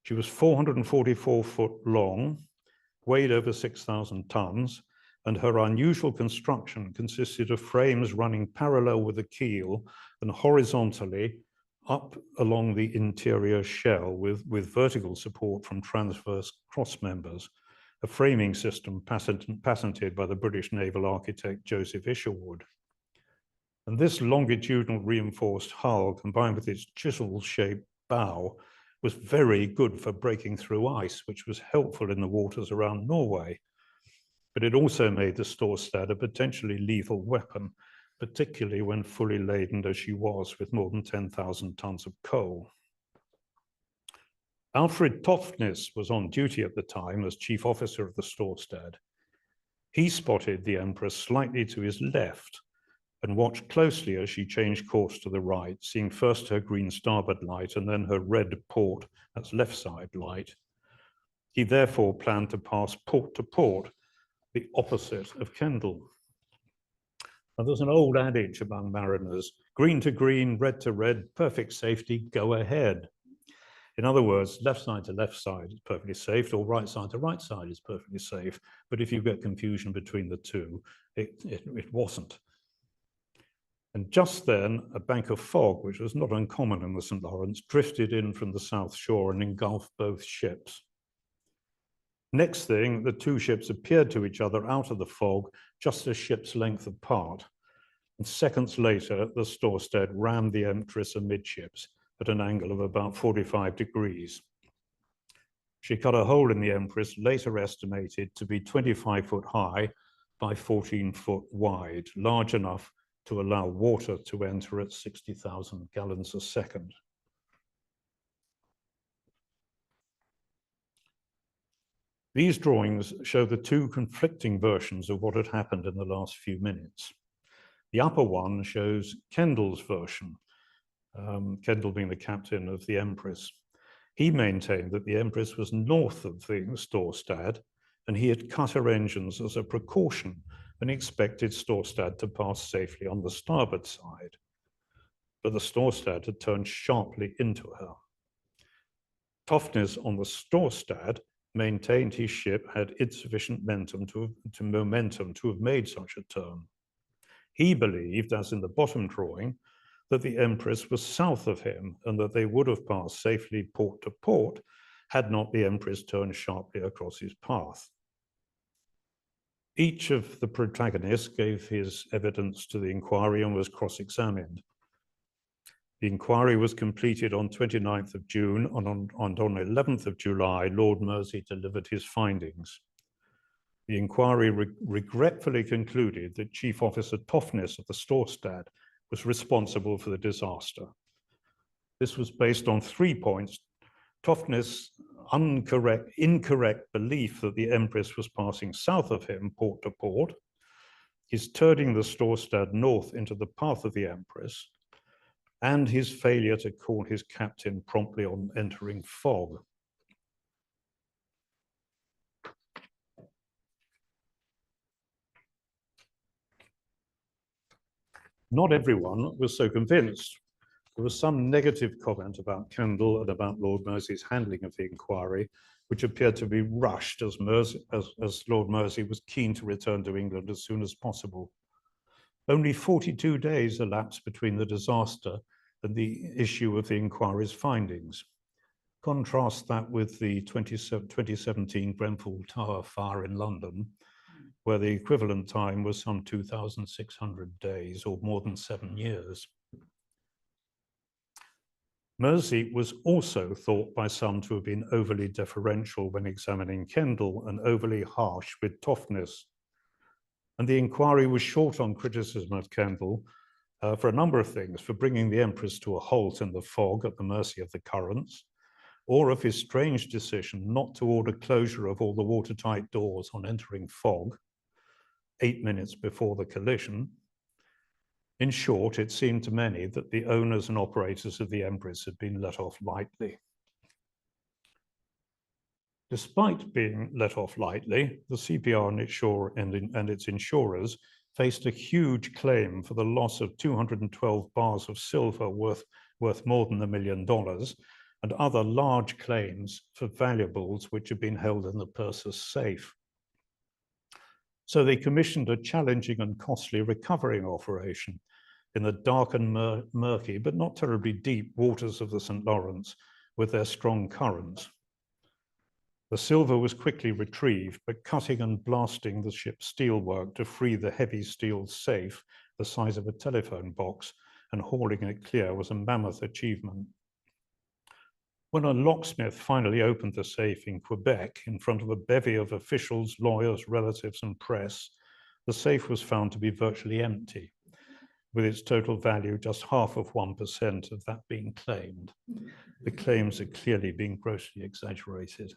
She was 444 foot long, weighed over 6,000 tons, and her unusual construction consisted of frames running parallel with the keel and horizontally up along the interior shell with vertical support from transverse cross members, a framing system patented by the British naval architect Joseph Isherwood. And this longitudinal reinforced hull, combined with its chisel-shaped bow, was very good for breaking through ice, which was helpful in the waters around Norway. But it also made the Storstad a potentially lethal weapon, particularly when fully laden as she was with more than 10,000 tons of coal. Alfred Toftness was on duty at the time as chief officer of the Storstad. He spotted the Empress slightly to his left and watched closely as she changed course to the right, seeing first her green starboard light and then her red port, that's left side light. He therefore planned to pass port to port, the opposite of Kendal. Now, there's an old adage among mariners, green to green, red to red, perfect safety, go ahead. In other words, left side to left side is perfectly safe, or right side to right side is perfectly safe. But if you get confusion between the two, it wasn't. And just then, a bank of fog, which was not uncommon in the St. Lawrence, drifted in from the south shore and engulfed both ships. Next thing, the two ships appeared to each other out of the fog, just a ship's length apart. And seconds later, the Storstad rammed the Empress amidships at an angle of about 45 degrees. She cut a hole in the Empress, later estimated to be 25 foot high by 14 foot wide, large enough to allow water to enter at 60,000 gallons a second. These drawings show the two conflicting versions of what had happened in the last few minutes. The upper one shows Kendal's version, Kendal being the captain of the Empress. He maintained that the Empress was north of the Storstad, and he had cut her engines as a precaution and expected Storstad to pass safely on the starboard side. But the Storstad had turned sharply into her. Toftness on the Storstad maintained his ship had insufficient momentum to have made such a turn. He believed, as in the bottom drawing, that the Empress was south of him and that they would have passed safely port to port had not the Empress turned sharply across his path. Each of the protagonists gave his evidence to the inquiry and was cross-examined. The inquiry was completed on 29th of June, and on 11th of July, Lord Mersey delivered his findings. The inquiry regretfully concluded that Chief Officer Toftness of the Storstad was responsible for the disaster. This was based on 3 points: Toftness' incorrect belief that the Empress was passing south of him, port to port, his turning the Storstad north into the path of the Empress, and his failure to call his captain promptly on entering fog. Not everyone was so convinced. There was some negative comment about Kendal and about Lord Mersey's handling of the inquiry, which appeared to be rushed as Lord Mersey was keen to return to England as soon as possible. Only 42 days elapsed between the disaster and the issue of the inquiry's findings. Contrast that with the 2017 Grenfell Tower fire in London, where the equivalent time was some 2,600 days, or more than 7 years. Mersey was also thought by some to have been overly deferential when examining Kendal and overly harsh with Toftness. And the inquiry was short on criticism of Kendal for a number of things: for bringing the Empress to a halt in the fog at the mercy of the currents, or of his strange decision not to order closure of all the watertight doors on entering fog 8 minutes before the collision, In short, it seemed to many that the owners and operators of the Empress had been let off lightly. Despite being let off lightly, the CPR and its insurers faced a huge claim for the loss of 212 bars of silver worth more than $1 million, and other large claims for valuables which had been held in the purser's safe. So they commissioned a challenging and costly recovering operation in the dark and murky, but not terribly deep waters of the St. Lawrence with their strong currents. The silver was quickly retrieved, but cutting and blasting the ship's steelwork to free the heavy steel safe, the size of a telephone box, and hauling it clear was a mammoth achievement. When a locksmith finally opened the safe in Quebec in front of a bevy of officials, lawyers, relatives, and press, the safe was found to be virtually empty, with its total value just half of 1% of that being claimed. The claims are clearly being grossly exaggerated.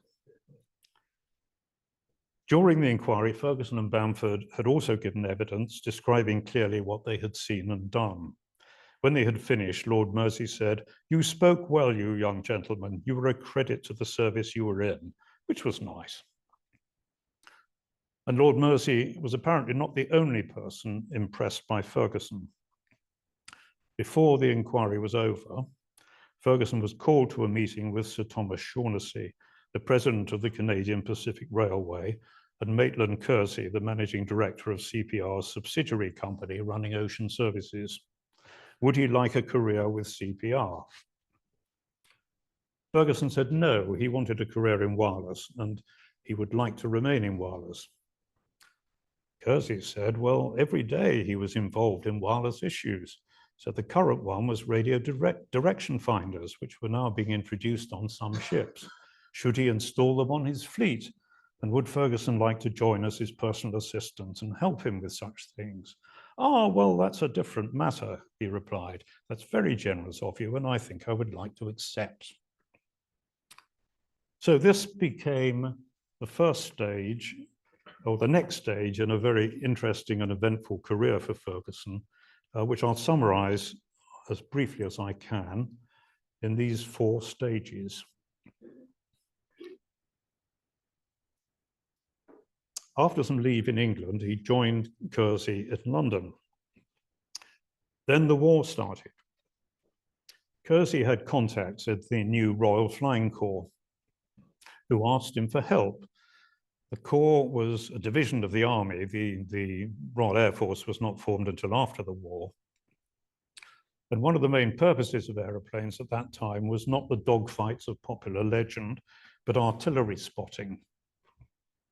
During the inquiry, Ferguson and Bamford had also given evidence describing clearly what they had seen and done. When they had finished, Lord Mersey said, "You spoke well, you young gentlemen. You were a credit to the service you were in," which was nice. And Lord Mersey was apparently not the only person impressed by Ferguson. Before the inquiry was over, Ferguson was called to a meeting with Sir Thomas Shaughnessy, the president of the Canadian Pacific Railway, and Maitland Kersey, the managing director of CPR's subsidiary company running ocean services. Would he like a career with CPR? Ferguson said no, he wanted a career in wireless and he would like to remain in wireless. Kersey said, well, every day he was involved in wireless issues. So the current one was radio direction finders, which were now being introduced on some ships. Should he install them on his fleet? And would Ferguson like to join as his personal assistant and help him with such things? "Ah, well, that's a different matter," he replied. "That's very generous of you, and I think I would like to accept." So this became the first stage, or the next stage, in a very interesting and eventful career for Ferguson, which I'll summarize as briefly as I can in these 4 stages. After some leave in England, he joined Kersey in London. Then the war started. Kersey had contacts at the new Royal Flying Corps, who asked him for help. The Corps was a division of the army. The Royal Air Force was not formed until after the war. And one of the main purposes of aeroplanes at that time was not the dogfights of popular legend, but artillery spotting.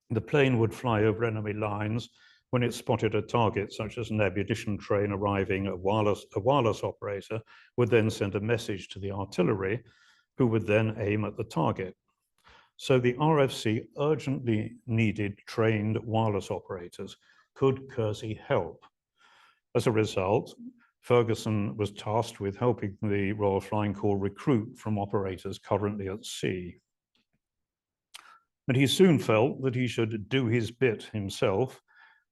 The plane would fly over enemy lines. When it spotted a target, such as an ammunition train arriving, a wireless operator would then send a message to the artillery, who would then aim at the target. So the RFC urgently needed trained wireless operators. Could Kersey help? As a result, Ferguson was tasked with helping the Royal Flying Corps recruit from operators currently at sea. And he soon felt that he should do his bit himself,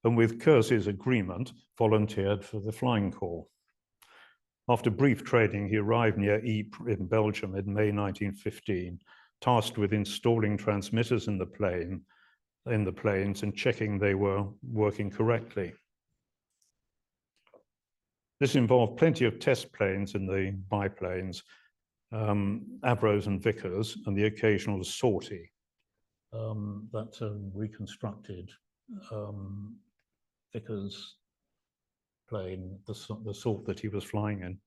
and with Kersey's agreement, volunteered for the Flying Corps. After brief training, he arrived near Ypres in Belgium in May 1915, tasked with installing transmitters in the planes and checking they were working correctly. This involved plenty of test planes in the biplanes, Avros and Vickers, and the occasional sortie. That's a reconstructed Vickers plane, the sort that he was flying in.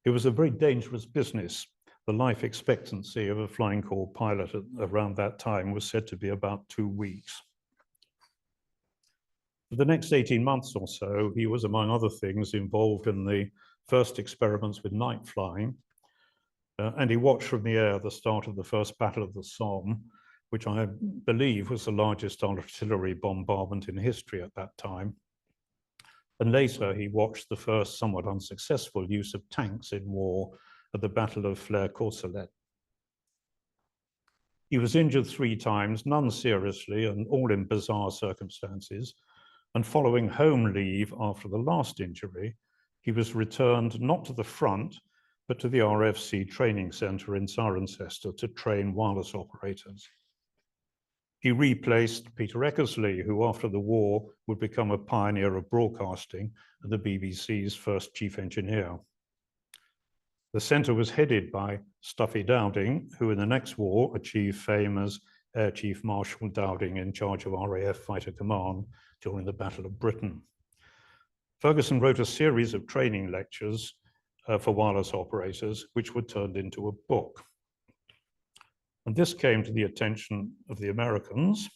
It was a very dangerous business. The life expectancy of a Flying Corps pilot around that time was said to be about 2 weeks. For the next 18 months or so, he was, among other things, involved in the first experiments with night flying, and he watched from the air the start of the first Battle of the Somme, which I believe was the largest artillery bombardment in history at that time. And later, he watched the first somewhat unsuccessful use of tanks in war at the Battle of Flers-Courcelette. He was injured 3 times, none seriously, and all in bizarre circumstances. and following home leave after the last injury, he was returned not to the front, but to the RFC training center in Cirencester to train wireless operators. He replaced Peter Eckersley, who after the war would become a pioneer of broadcasting and the BBC's first chief engineer. The center was headed by Stuffy Dowding, who in the next war achieved fame as Air Chief Marshal Dowding in charge of RAF Fighter Command during the Battle of Britain. Ferguson wrote a series of training lectures for wireless operators, which were turned into a book. And this came to the attention of the Americans,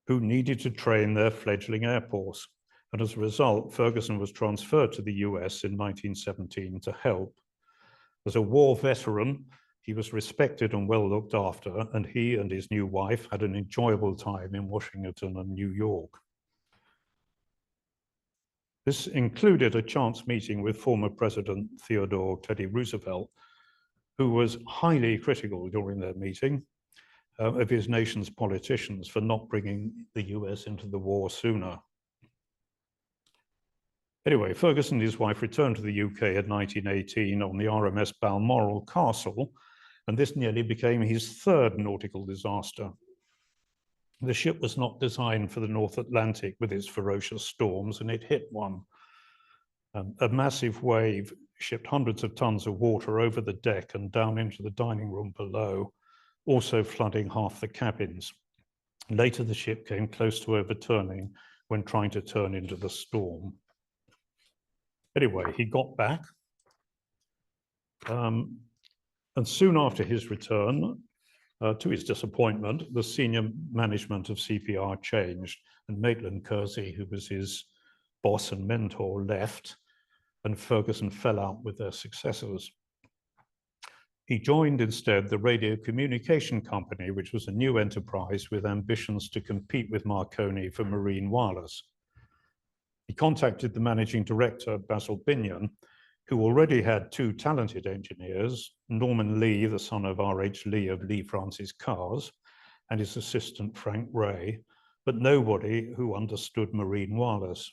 who needed to train their fledgling air force. And as a result, Ferguson was transferred to the US in 1917 to help. As a war veteran, he was respected and well looked after, and he and his new wife had an enjoyable time in Washington and New York. This included a chance meeting with former President Theodore Teddy Roosevelt, who was highly critical during their meeting of his nation's politicians for not bringing the US into the war sooner. Anyway, Ferguson and his wife returned to the UK in 1918 on the RMS Balmoral Castle, and this nearly became his third nautical disaster. The ship was not designed for the North Atlantic with its ferocious storms, and it hit one. A massive wave shipped hundreds of tons of water over the deck and down into the dining room below, also flooding half the cabins. Later, the ship came close to overturning when trying to turn into the storm. Anyway, he got back. And soon after his return, to his disappointment, the senior management of CPR changed, and Maitland Kersey, who was his boss and mentor, left, and Ferguson fell out with their successors. He joined instead the Radio Communication Company, which was a new enterprise with ambitions to compete with Marconi for marine wireless. He contacted the managing director, Basil Binion, who already had two talented engineers, Norman Lee, the son of R.H. Lee of Lee Francis Cars, and his assistant, Frank Ray, but nobody who understood marine wireless.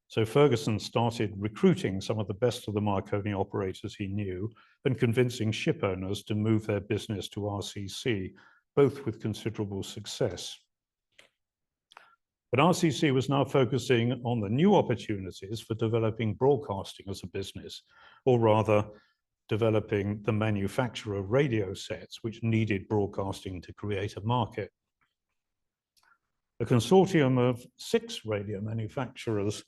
So Ferguson started recruiting some of the best of the Marconi operators he knew and convincing ship owners to move their business to RCC, both with considerable success. But RCC was now focusing on the new opportunities for developing broadcasting as a business, or rather developing the manufacture of radio sets, which needed broadcasting to create a market. A consortium of 6 radio manufacturers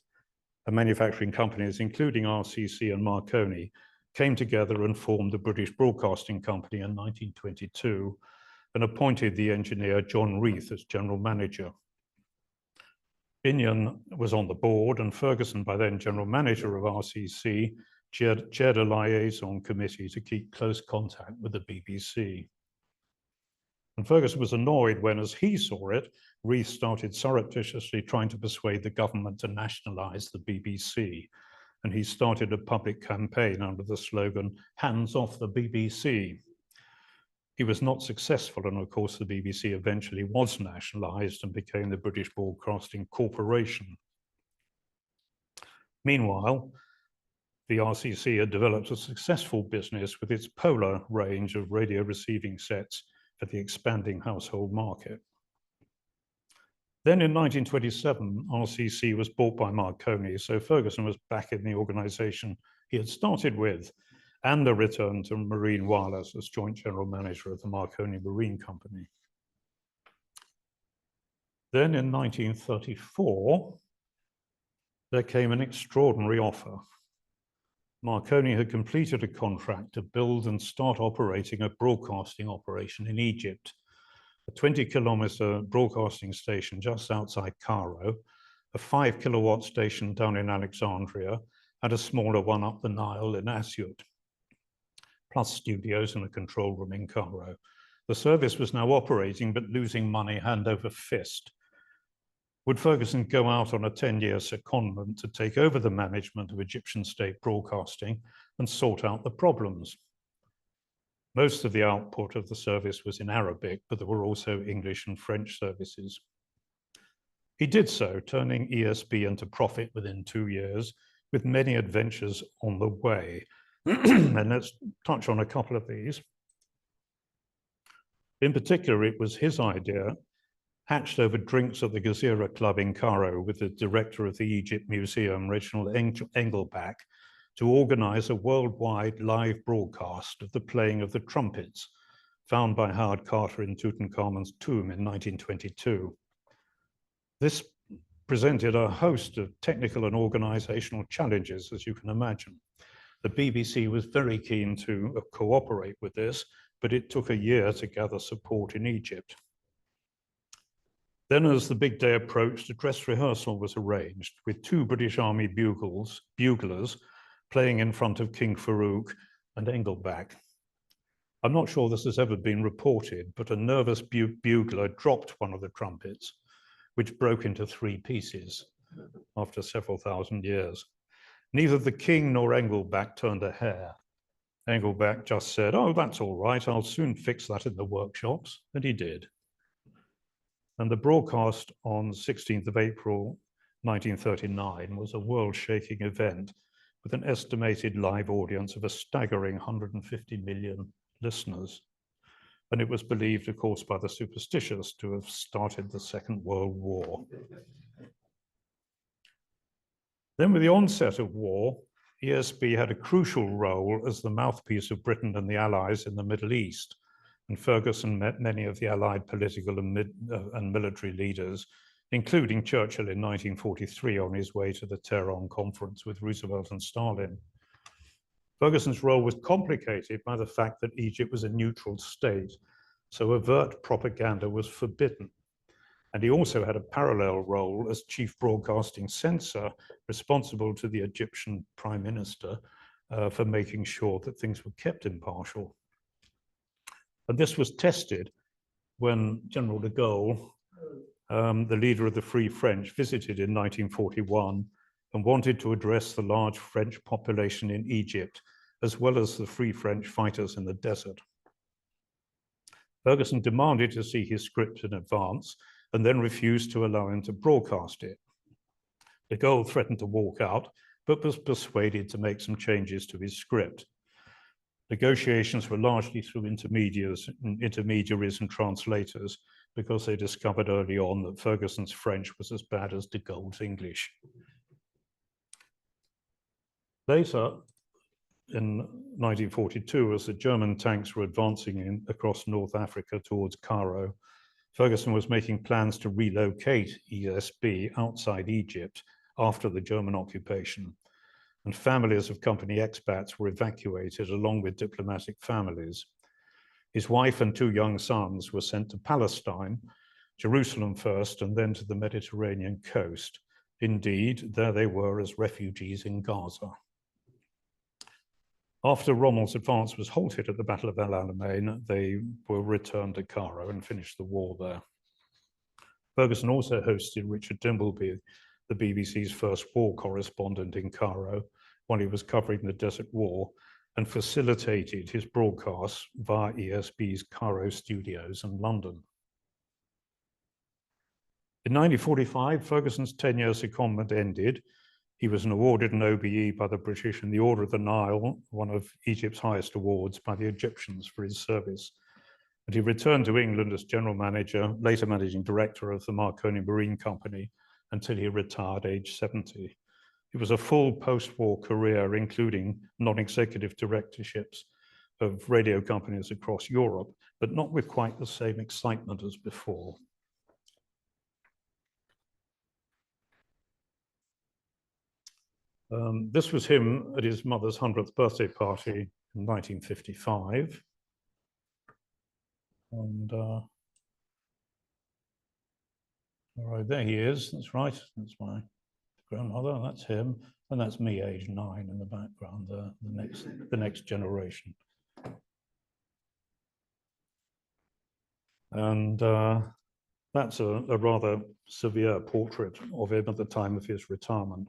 and manufacturing companies, including RCC and Marconi, came together and formed the British Broadcasting Company in 1922 and appointed the engineer John Reith as general manager. Binion was on the board, and Ferguson, by then general manager of RCC, chaired a liaison committee to keep close contact with the BBC. And Ferguson was annoyed when, as he saw it, Reith started surreptitiously trying to persuade the government to nationalize the BBC. And he started a public campaign under the slogan, "Hands off the BBC." He was not successful, and of course the BBC eventually was nationalized and became the British Broadcasting Corporation. Meanwhile, the RCC had developed a successful business with its Polar range of radio receiving sets for the expanding household market. Then in 1927, RCC was bought by Marconi, so Ferguson was back in the organization he had started with, and the return to marine wireless as joint general manager of the Marconi Marine Company. Then in 1934, there came an extraordinary offer. Marconi had completed a contract to build and start operating a broadcasting operation in Egypt, a 20-kilometer broadcasting station just outside Cairo, a 5-kilowatt station down in Alexandria, and a smaller one up the Nile in Asyut, plus studios and a control room in Cairo. The service was now operating, but losing money hand over fist. Would Ferguson go out on a 10-year secondment to take over the management of Egyptian state broadcasting and sort out the problems? Most of the output of the service was in Arabic, but there were also English and French services. He did so, turning ESB into profit within 2 years, with many adventures on the way. And let's touch on a couple of these. In particular, it was his idea, hatched over drinks at the Gezira Club in Cairo with the director of the Egypt Museum, Reginald Engelbach, to organize a worldwide live broadcast of the playing of the trumpets, found by Howard Carter in Tutankhamun's tomb in 1922. This presented a host of technical and organizational challenges, as you can imagine. The BBC was very keen to cooperate with this, but it took a year to gather support in Egypt. Then, as the big day approached, a dress rehearsal was arranged with 2 British Army buglers playing in front of King Farouk and Engelbach. I'm not sure this has ever been reported, but a nervous bugler dropped one of the trumpets, which broke into 3 pieces after several thousand years. Neither the king nor Engelbach turned a hair. Engelbach just said, "Oh, that's all right, I'll soon fix that in the workshops," and he did. And the broadcast on 16th of April, 1939 was a world-shaking event with an estimated live audience of a staggering 150 million listeners. And it was believed, of course, by the superstitious to have started the Second World War. Then with the onset of war, ESB had a crucial role as the mouthpiece of Britain and the Allies in the Middle East. And Ferguson met many of the Allied political and military leaders, including Churchill in 1943 on his way to the Tehran conference with Roosevelt and Stalin. Ferguson's role was complicated by the fact that Egypt was a neutral state, so overt propaganda was forbidden. And he also had a parallel role as chief broadcasting censor, responsible to the Egyptian prime minister for making sure that things were kept impartial. And this was tested when General de Gaulle, the leader of the Free French, visited in 1941 and wanted to address the large French population in Egypt, as well as the Free French fighters in the desert. Ferguson demanded to see his script in advance and then refused to allow him to broadcast it. De Gaulle threatened to walk out, but was persuaded to make some changes to his script. Negotiations were largely through intermediaries and translators, because they discovered early on that Ferguson's French was as bad as de Gaulle's English. Later, in 1942, as the German tanks were advancing across North Africa towards Cairo, Ferguson was making plans to relocate ESB outside Egypt after the German occupation, and families of company expats were evacuated along with diplomatic families. His wife and 2 young sons were sent to Palestine, Jerusalem first, and then to the Mediterranean coast. Indeed, there they were as refugees in Gaza. After Rommel's advance was halted at the Battle of El Alamein, they were returned to Cairo and finished the war there. Ferguson also hosted Richard Dimbleby, the BBC's first war correspondent in Cairo, while he was covering the Desert War, and facilitated his broadcasts via ESB's Cairo studios in London. In 1945, Ferguson's 10-year secondment ended. He was awarded an OBE by the British and the Order of the Nile, one of Egypt's highest awards, by the Egyptians for his service. And he returned to England as general manager, later managing director of the Marconi Marine Company, until he retired aged 70. It was a full post-war career, including non-executive directorships of radio companies across Europe, but not with quite the same excitement as before. This was him at his mother's 100th birthday party in 1955. And all right, there he is. That's right. That's my grandmother. That's him, and that's me, age 9, in the background. The next generation. And that's a rather severe portrait of him at the time of his retirement.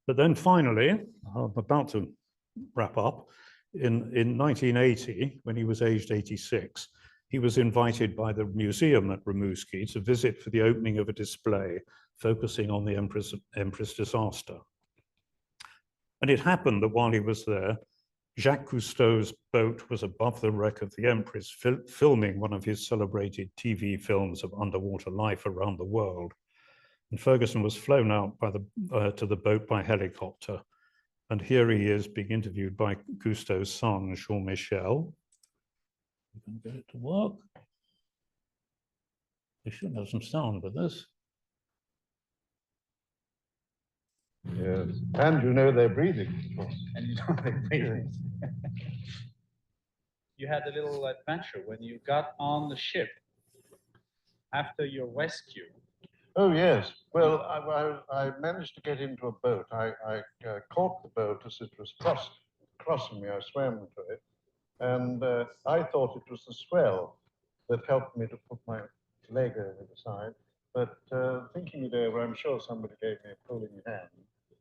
But then finally, I'm about to wrap up, in 1980, when he was aged 86, he was invited by the museum at Rimouski to visit for the opening of a display focusing on the Empress disaster. And it happened that while he was there, Jacques Cousteau's boat was above the wreck of the Empress, filming one of his celebrated TV films of underwater life around the world. And Ferguson was flown out by to the boat by helicopter. And here he is being interviewed by Cousteau's son, Jean-Michel. You can get it to work. We should have some sound with this. Yes, and you know they're breathing, of course. And you know they're breathing. You had a little adventure when you got on the ship after your rescue. Oh, yes. Well, I managed to get into a boat. I caught the boat as it was crossing me. I swam to it. And I thought it was the swell that helped me to put my leg over the side. But thinking it over, I'm sure somebody gave me a pulling hand.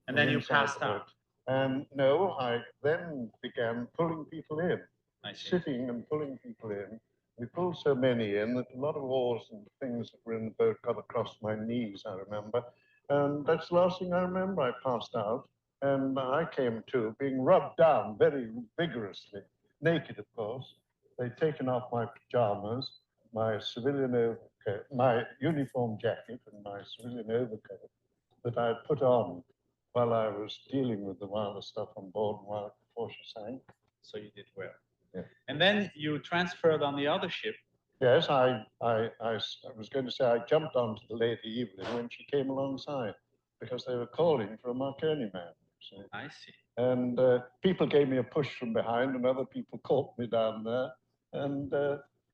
And then you inside passed the boat. out. And no, I then began pulling people in, I see. sitting and pulling people in. We pulled so many in that a lot of oars and things that were in the boat got across my knees, I remember. And that's the last thing I remember. I passed out and I came to being rubbed down very vigorously, naked, of course. They'd taken off my pajamas, my civilian overcoat, my uniform jacket and my civilian overcoat that I had put on while I was dealing with the wireless stuff on board before she sank. So you did well. Yeah. And then you transferred on the other ship. Yes, I was going to say I jumped onto the Lady Evelyn when she came alongside because they were calling for a Marconi man. So. I see. And people gave me a push from behind and other people caught me down there. And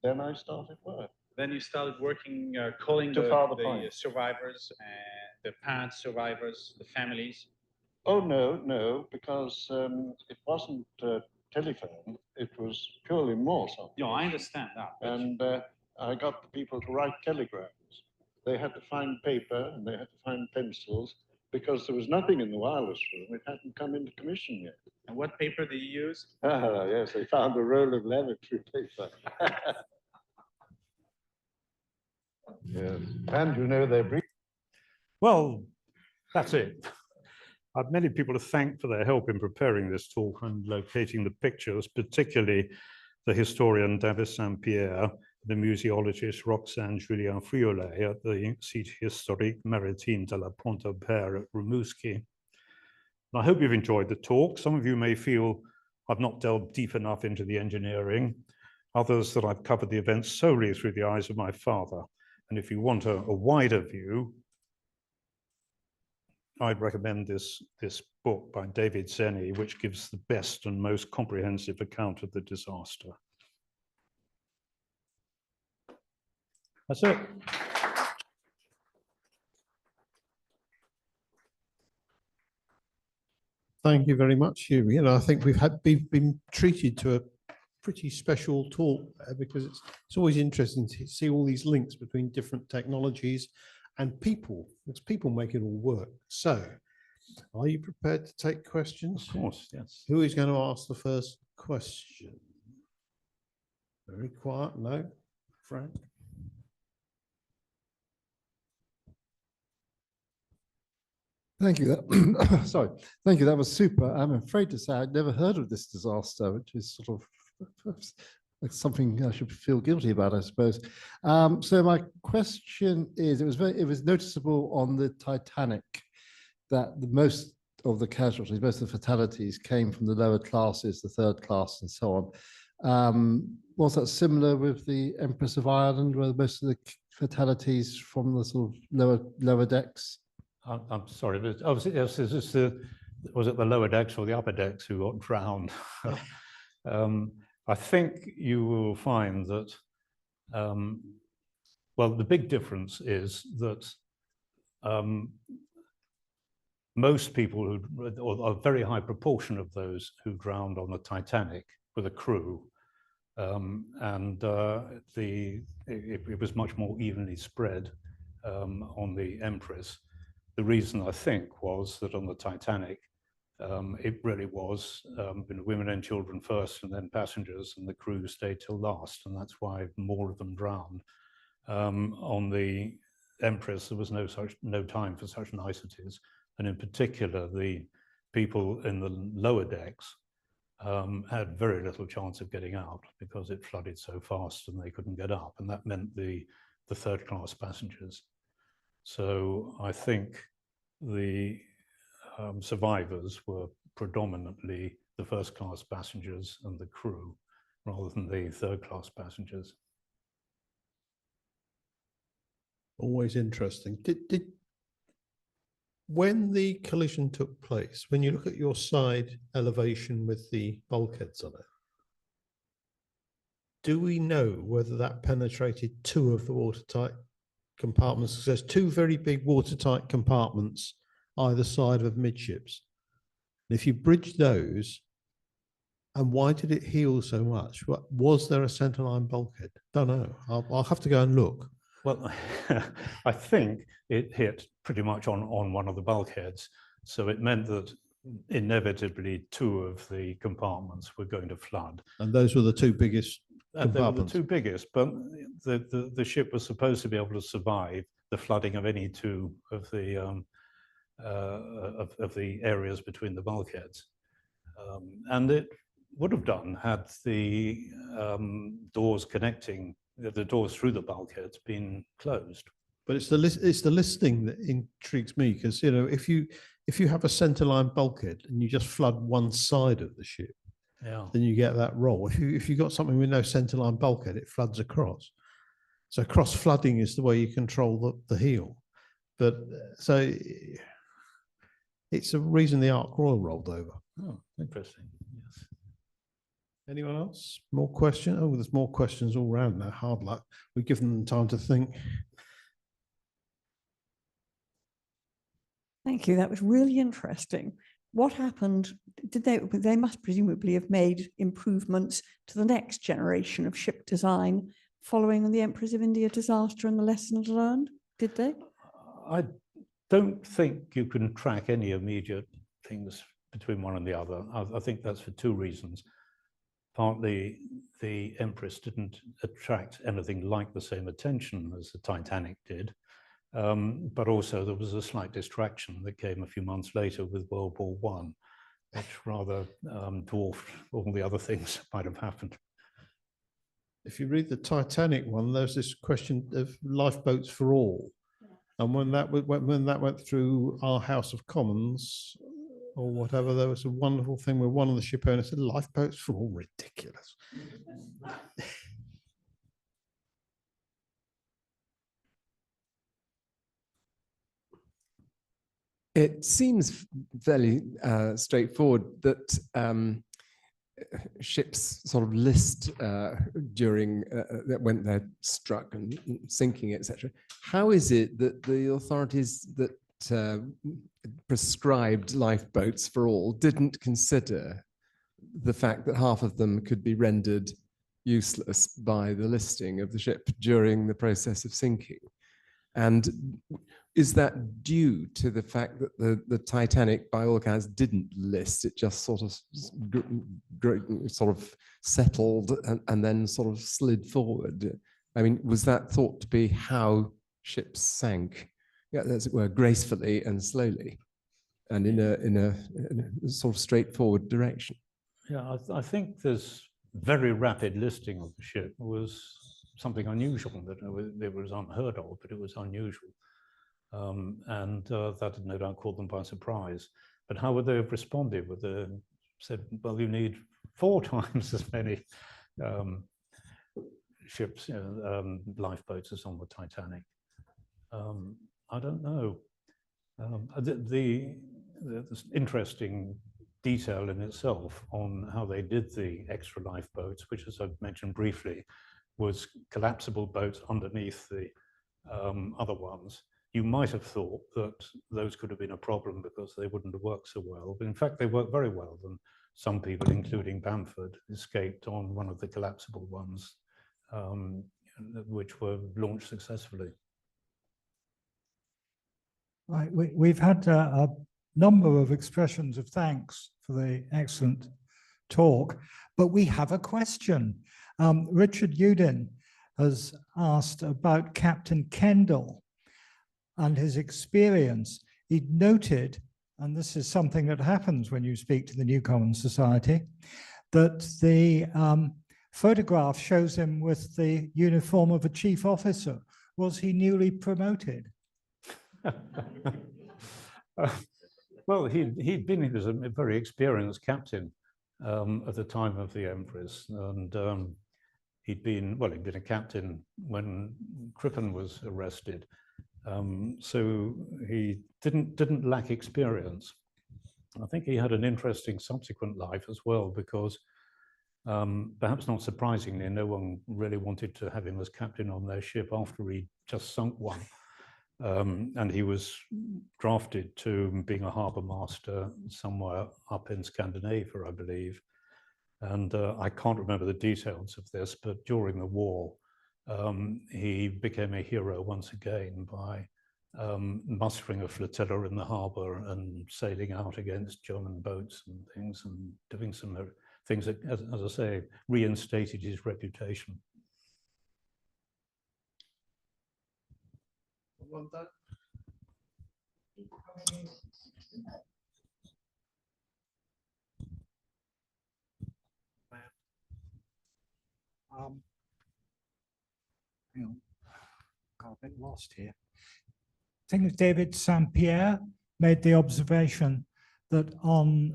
then I started work. Then you started working, calling To the Father Point. survivors, the parents, survivors, the families. Oh, no, because it wasn't telephone, it was purely Morse. No, I understand that. And I got the people to write telegrams. They had to find paper and they had to find pencils because there was nothing in the wireless room. It hadn't come into commission yet. And what paper do you use? Ah, yes, they found a roll of lavatory paper. Yes, and you know they're breathing. Well, that's it. I have many people to thank for their help in preparing this talk and locating the pictures, particularly the historian David Saint-Pierre, the museologist Roxane Julien Friolet at the Site Historique Maritime de la Pointe-au-Père at Rimouski. And I hope you've enjoyed the talk. Some of you may feel I've not delved deep enough into the engineering, others that I've covered the events solely through the eyes of my father. And if you want a wider view, I'd recommend this book by David Zenny, which gives the best and most comprehensive account of the disaster. That's it. Thank you very much, Hugh. You know, I think we've been treated to a pretty special talk because it's always interesting to see all these links between different technologies and people. It's people make it all work. So, are you prepared to take questions? Of course, yes. Who is going to ask the first question? Very quiet. No, Frank. Thank you. Sorry. Thank you. That was super. I'm afraid to say I'd never heard of this disaster, which is sort of like something I should feel guilty about, I suppose. So my question is, it was noticeable on the Titanic that most of the casualties, most of the fatalities came from the lower classes, the third class and so on. Was that similar with the Empress of Ireland, where most of the fatalities from the sort of lower decks? I'm sorry, but obviously, yes, was it the lower decks or the upper decks who got drowned? I think you will find that, well, the big difference is that most people or a very high proportion of those who drowned on the Titanic were the crew, and it was much more evenly spread on the Empress. The reason, I think, was that on the Titanic, It really was women and children first, and then passengers, and the crew stayed till last, and that's why more of them drowned. On the Empress, there was no time for such niceties, and in particular, the people in the lower decks had very little chance of getting out because it flooded so fast and they couldn't get up, and that meant the third-class passengers. So I think the survivors were predominantly the first-class passengers and the crew, rather than the third-class passengers. Always interesting. When the collision took place, when you look at your side elevation with the bulkheads on it, do we know whether that penetrated two of the watertight compartments? There's two very big watertight compartments either side of midships. And if you bridge those, and why did it heal so much? Was there a centerline bulkhead? Don't know. I'll have to go and look. Well, I think it hit pretty much on one of the bulkheads. So it meant that inevitably two of the compartments were going to flood. And those were the two biggest And they were the compartments. two biggest, but the ship was supposed to be able to survive the flooding of any two of the areas between the bulkheads. And it would have done had the doors connecting, the doors through the bulkheads been closed. But it's the listing that intrigues me, because if you have a centerline bulkhead and you just flood one side of the ship, then you get that roll. If you got something with no centerline bulkhead, it floods across. So cross flooding is the way you control the heel. But so it's a reason the Ark Royal rolled over. Oh, interesting. Yes. Anyone else? More questions? Oh, there's more questions all around now. Hard luck. We've given them time to think. Thank you. That was really interesting. What happened? They must presumably have made improvements to the next generation of ship design following the Empress of India disaster and the lessons learned, did they? I don't think you can track any immediate things between one and the other. I think that's for two reasons. Partly, the Empress didn't attract anything like the same attention as the Titanic did. But also there was a slight distraction that came a few months later with World War I, which rather dwarfed all the other things that might have happened. If you read the Titanic one, there's this question of lifeboats for all. And when that went through our House of Commons or whatever, there was a wonderful thing where one of the ship owners said, lifeboats for all, ridiculous. It seems fairly straightforward that ships sort of list during when they're struck and sinking, etc. How is it that the authorities that prescribed lifeboats for all didn't consider the fact that half of them could be rendered useless by the listing of the ship during the process of sinking? And is that due to the fact that the Titanic, by all accounts, didn't list? It just sort of settled and then sort of slid forward. I mean, was that thought to be how ships sank, as it were, gracefully and slowly, and in a sort of straightforward direction? Yeah, I think this very rapid listing of the ship was something unusual, that it was unheard of, but it was unusual. And that had no doubt caught them by surprise. But how would they have responded? Would they have said, well, you need 4 times as many ships, lifeboats as on the Titanic? I don't know. The interesting detail in itself on how they did the extra lifeboats, which, as I've mentioned briefly, was collapsible boats underneath the other ones. You might have thought that those could have been a problem because they wouldn't have worked so well. But in fact, they worked very well. And some people, including Bamford, escaped on one of the collapsible ones, which were launched successfully. Right, we've had a number of expressions of thanks for the excellent talk, but we have a question. Richard Udin has asked about Captain Kendall and his experience. He noted, and this is something that happens when you speak to the New Common Society, that the photograph shows him with the uniform of a chief officer. Was he newly promoted? Well, he was a very experienced captain at the time of the Empress, and he'd been a captain when Crippen was arrested, so he didn't lack experience. I think he had an interesting subsequent life as well, because perhaps not surprisingly, no one really wanted to have him as captain on their ship after he just sunk one. And he was drafted to being a harbour master somewhere up in Scandinavia, I believe. And I can't remember the details of this, but during the war, he became a hero once again by mustering a flotilla in the harbour and sailing out against German boats and things, and doing some things that, as I say, reinstated his reputation. Well done. Hang on. Got a bit lost here. I think David St. Pierre made the observation that on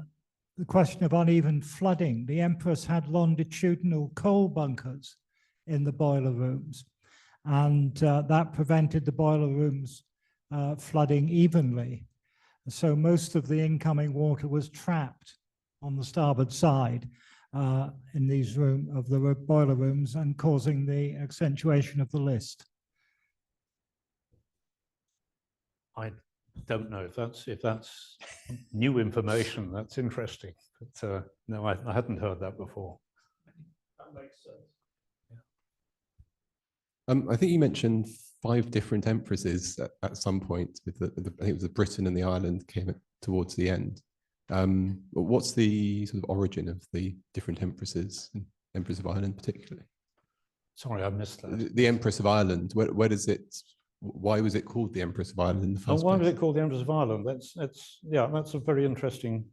the question of uneven flooding, the Empress had longitudinal coal bunkers in the boiler rooms, and that prevented the boiler rooms flooding evenly. So most of the incoming water was trapped on the starboard side in these the boiler rooms, and causing the accentuation of the list. I don't know if that's new information. That's interesting, but no, I hadn't heard that before. That makes sense. I think you mentioned 5 different empresses at some point. With I think it was the Britain and the Ireland came towards the end. What's the sort of origin of the different empresses, and Empress of Ireland particularly? Sorry, I missed that. The Empress of Ireland. Where does it? Why was it called the Empress of Ireland in the first Why place? was it called the Empress of Ireland? That's a very interesting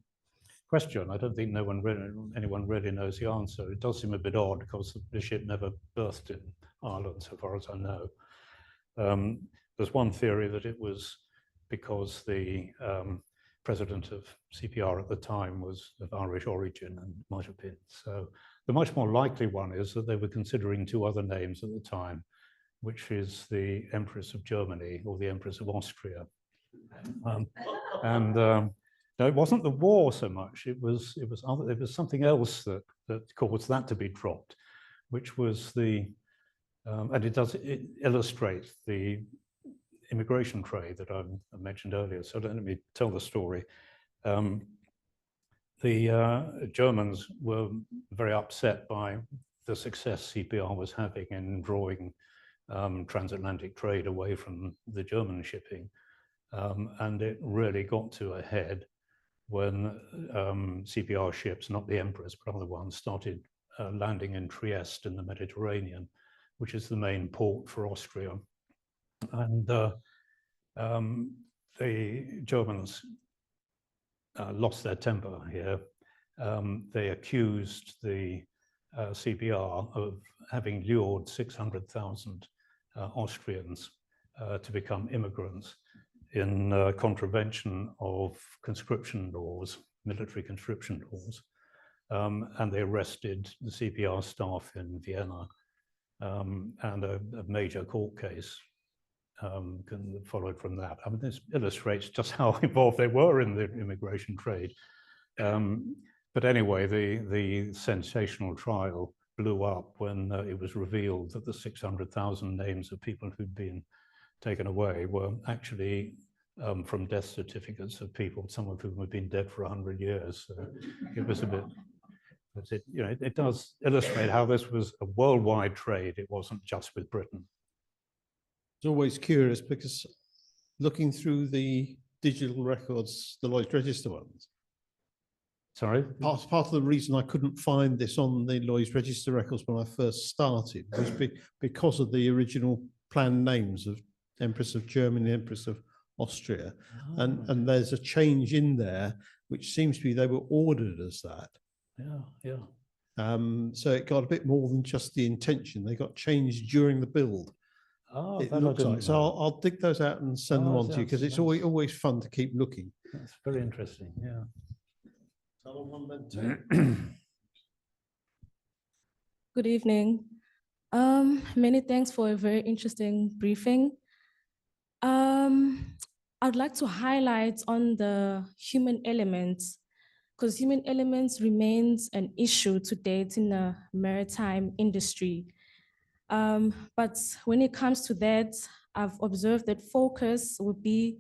question. I don't think anyone really knows the answer. It does seem a bit odd because the ship never berthed in Ireland, so far as I know. There's one theory that it was because the president of CPR at the time was of Irish origin and might have been. So the much more likely one is that they were considering 2 other names at the time, which is the Empress of Germany or the Empress of Austria. No, it wasn't the war so much. It was something else that caused that to be dropped, which was and it illustrates the immigration trade that I mentioned earlier. So let me tell the story. The Germans were very upset by the success CPR was having in drawing transatlantic trade away from the German shipping. And it really got to a head when CPR ships, not the Empress, but other ones, started landing in Trieste in the Mediterranean, which is the main port for Austria. And the Germans lost their temper here. They accused the CPR of having lured 600,000 Austrians to become immigrants in contravention of conscription laws, military conscription laws. And they arrested the CPR staff in Vienna, and a major court case followed from that. I mean, this illustrates just how involved they were in the immigration trade. But anyway, the sensational trial blew up when it was revealed that the 600,000 names of people who'd been taken away were actually from death certificates of people, some of whom had been dead for 100 years. So it was a bit, but it does illustrate how this was a worldwide trade. It wasn't just with Britain. It's always curious because looking through the digital records, the Lloyd's Register ones. Sorry? Part of the reason I couldn't find this on the Lloyd's Register records when I first started was because of the original planned names of Empress of Germany, Empress of Austria. And there's a change in there, which seems to be they were ordered as that. Yeah. So it got a bit more than just the intention. They got changed during the build. Oh, It that I looks didn't like. So know. I'll dig those out and send them Oh, on to you because that's it's always fun to keep looking. That's very interesting, yeah. Good evening. Many thanks for a very interesting briefing. I'd like to highlight on the human elements, because human elements remains an issue to date in the maritime industry. But when it comes to that, I've observed that focus would be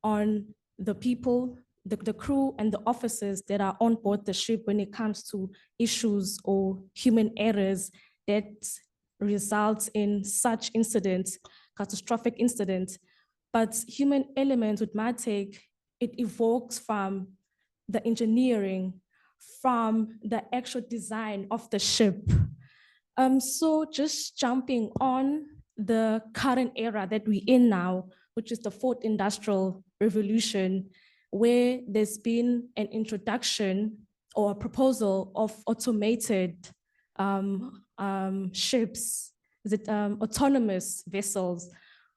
on the people, the crew and the officers that are on board the ship when it comes to issues or human errors that results in such incidents, catastrophic incidents. But human element with my take, it evokes from the engineering, from the actual design of the ship. So just jumping on the current era that we're in now, which is the fourth industrial revolution, where there's been an introduction or a proposal of automated ships, autonomous vessels.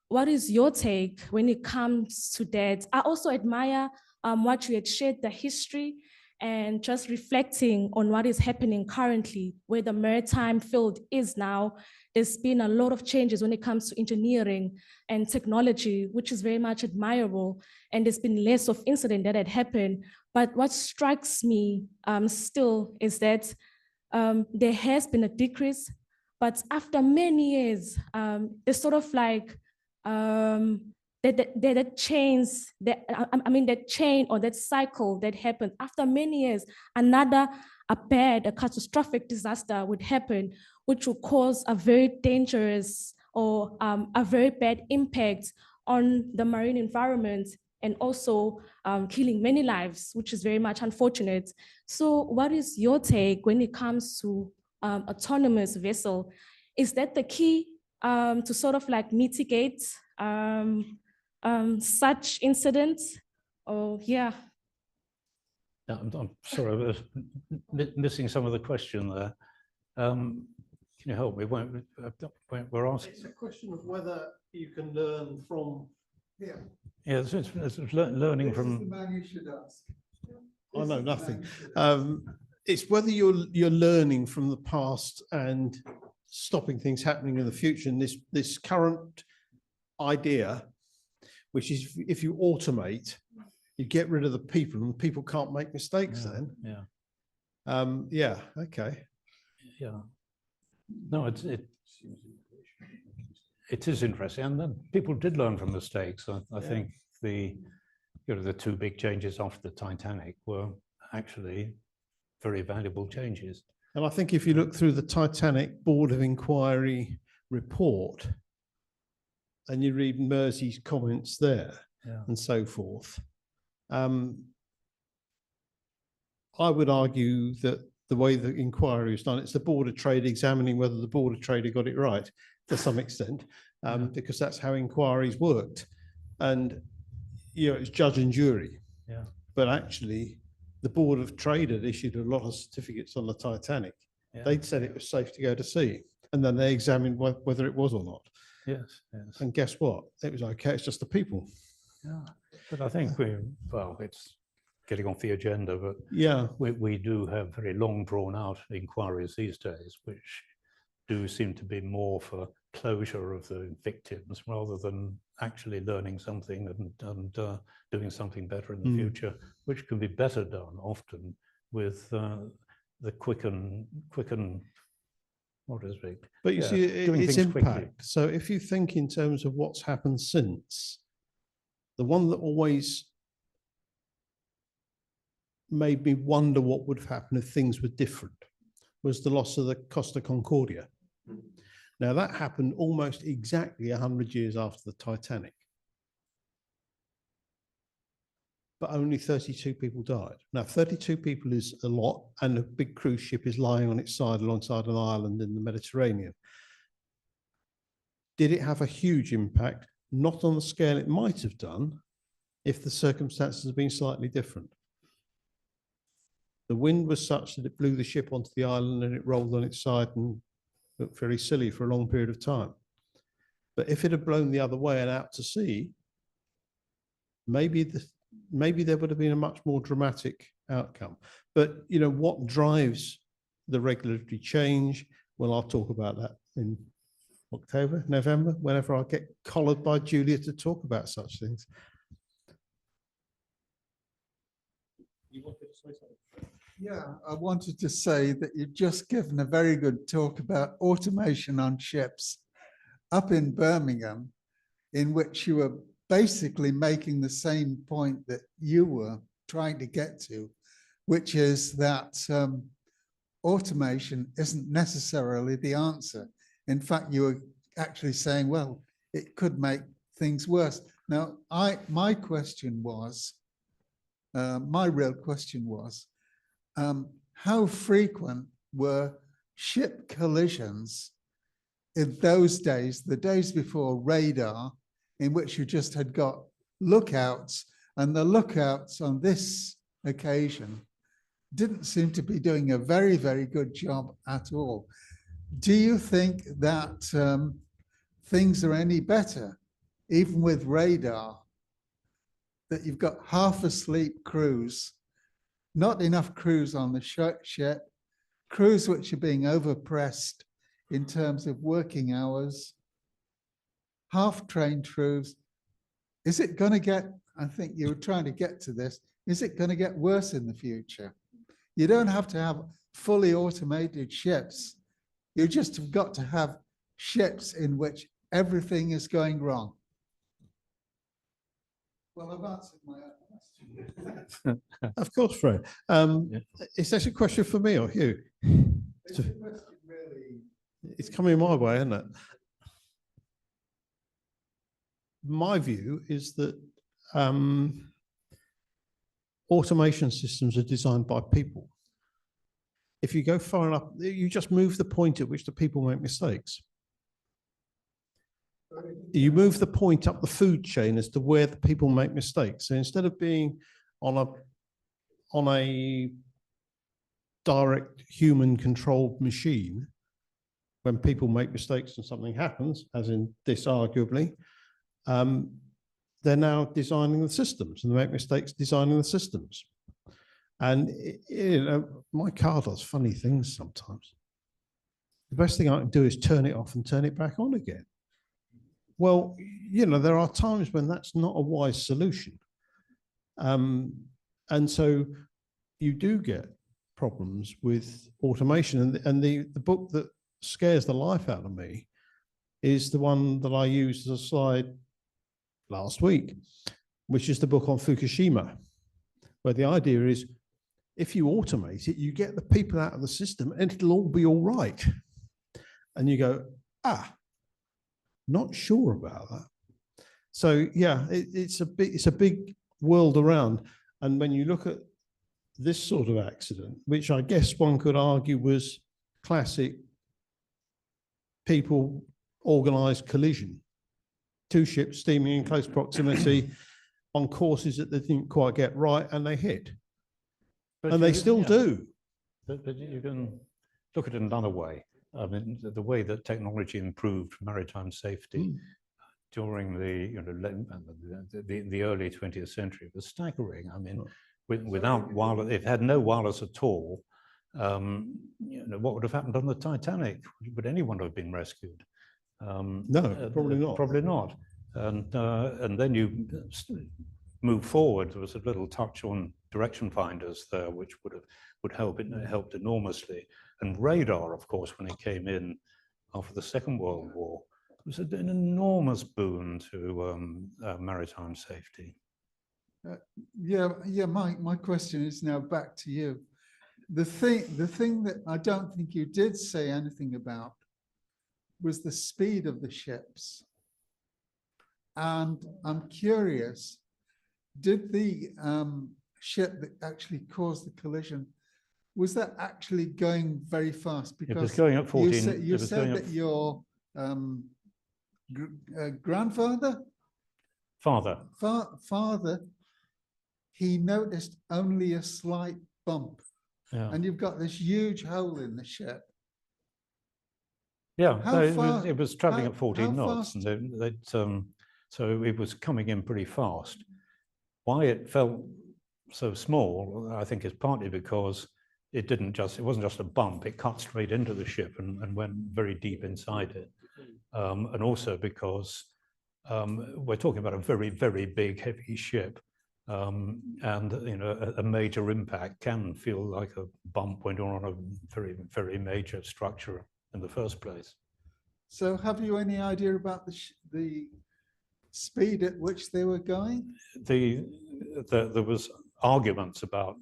What is your take when it comes to that? I also admire what you had shared, the history, and just reflecting on what is happening currently, where the maritime field is now. There's been a lot of changes when it comes to engineering and technology, which is very much admirable. And there's been less of incident that had happened. But what strikes me still is that there has been a decrease, but after many years, there's sort of like that chains, that chain or that cycle that happened after many years, a catastrophic disaster would happen, which will cause a very dangerous or a very bad impact on the marine environment and also killing many lives, which is very much unfortunate. So what is your take when it comes to autonomous vessel? Is that the key to sort of like mitigate such incidents? Oh, yeah. I'm sorry, I was missing some of the question there. Can you help me? We're asking. It's a question of whether you can learn from. Yeah, it's learning from. The man you should ask. I know nothing. It's whether you're learning from the past and stopping things happening in the future. And this current idea, which is if you automate, you get rid of the people, and the people can't make mistakes. Then, yeah, okay, yeah. No, it is interesting, and then people did learn from mistakes. I think the two big changes after the Titanic were actually very valuable changes. And I think if you look through the Titanic Board of Inquiry report and you read Mersey's comments there and so forth, I would argue that the way the inquiry was done, it's the Board of Trade examining whether the Board of Trade had got it right to some extent, because that's how inquiries worked. And, it's judge and jury. Yeah. But actually, the Board of Trade had issued a lot of certificates on the Titanic. Yeah. They'd said it was safe to go to sea, and then they examined whether it was or not. Yes. And guess what? It was okay. It's just the people. Yeah. But I think it's getting off the agenda, but we do have very long drawn out inquiries these days, which do seem to be more for closure of the victims rather than actually learning something and doing something better in the future, which can be better done often with the quicken, what is it? But you see, it's impact. Quickly. So if you think in terms of what's happened since, the one that always made me wonder what would have happened if things were different was the loss of the Costa Concordia. Now that happened almost exactly 100 years after the Titanic. but only 32 people died. Now, 32 people is a lot, and a big cruise ship is lying on its side alongside an island in the Mediterranean. Did it have a huge impact? Not on the scale it might have done if the circumstances had been slightly different. The wind was such that it blew the ship onto the island and it rolled on its side and looked very silly for a long period of time. But if it had blown the other way and out to sea, maybe there would have been a much more dramatic outcome. But you know what drives the regulatory change? Well, I'll talk about that in October, November, whenever I get collared by Julia to talk about such things. You wanted to say something? Yeah, I wanted to say that you've just given a very good talk about automation on ships up in Birmingham, in which you were basically making the same point that you were trying to get to, which is that automation isn't necessarily the answer. In fact, you were actually saying, well, it could make things worse. Now, my question was, my real question was, how frequent were ship collisions in those days, the days before radar, in which you just had got lookouts, and the lookouts on this occasion didn't seem to be doing a very, very good job at all. Do you think that things are any better, even with radar, that you've got half asleep crews, not enough crews on the ship, crews which are being overpressed in terms of working hours, half-trained crews? Is it going to get, I think you were trying to get to this, is it going to get worse in the future? You don't have to have fully automated ships. You just have got to have ships in which everything is going wrong. Well, I've answered my own question. Of course, Fred. Is that a question for me or Hugh? It's a question really. It's coming my way, isn't it? My view is that automation systems are designed by people. If you go far enough, you just move the point at which the people make mistakes. You move the point up the food chain as to where the people make mistakes. So instead of being on a direct human controlled machine, when people make mistakes and something happens, as in this arguably, they're now designing the systems, and they make mistakes designing the systems. And you know, my car does funny things sometimes. The best thing I can do is turn it off and turn it back on again. Well, you know, there are times when that's not a wise solution. And so you do get problems with automation. And the book that scares the life out of me is the one that I used as a slide last week, which is the book on Fukushima, where the idea is if you automate it, you get the people out of the system and it'll all be all right. And you go, not sure about that. So yeah, it's a big world around. And when you look at this sort of accident, which I guess one could argue was classic people organized collision, two ships steaming in close proximity on courses that they didn't quite get right, and they hit. And they still do. But you can look at it another way. I mean, the way that technology improved maritime safety during the early 20th century was staggering. I mean, without wireless, if it had no wireless at all, you know, what would have happened on the Titanic? Would anyone have been rescued? No, probably not. Probably not. And then you move forward. There was a little touch on direction finders there, which would help. It helped enormously. And radar, of course, when it came in after the Second World War, was an enormous boon to maritime safety. My question is now back to you. The thing that I don't think you did say anything about was the speed of the ships. And I'm curious, did the ship that actually caused the collision, was that actually going very fast? It was Because going at 14. you it was said going that at your grandfather, farther. father, he noticed only a slight bump, Yeah. and you've got this huge hole in the ship. Yeah, How no, far- it was traveling how- at 14 how knots, fast- and so it was coming in pretty fast. Why it felt so small, I think, is partly because it wasn't just a bump, it cut straight into the ship and went very deep inside it. And also because we're talking about a very, very big, heavy ship. And a major impact can feel like a bump when you're on a very, very major structure in the first place. So have you any idea about the speed at which they were going? There was arguments about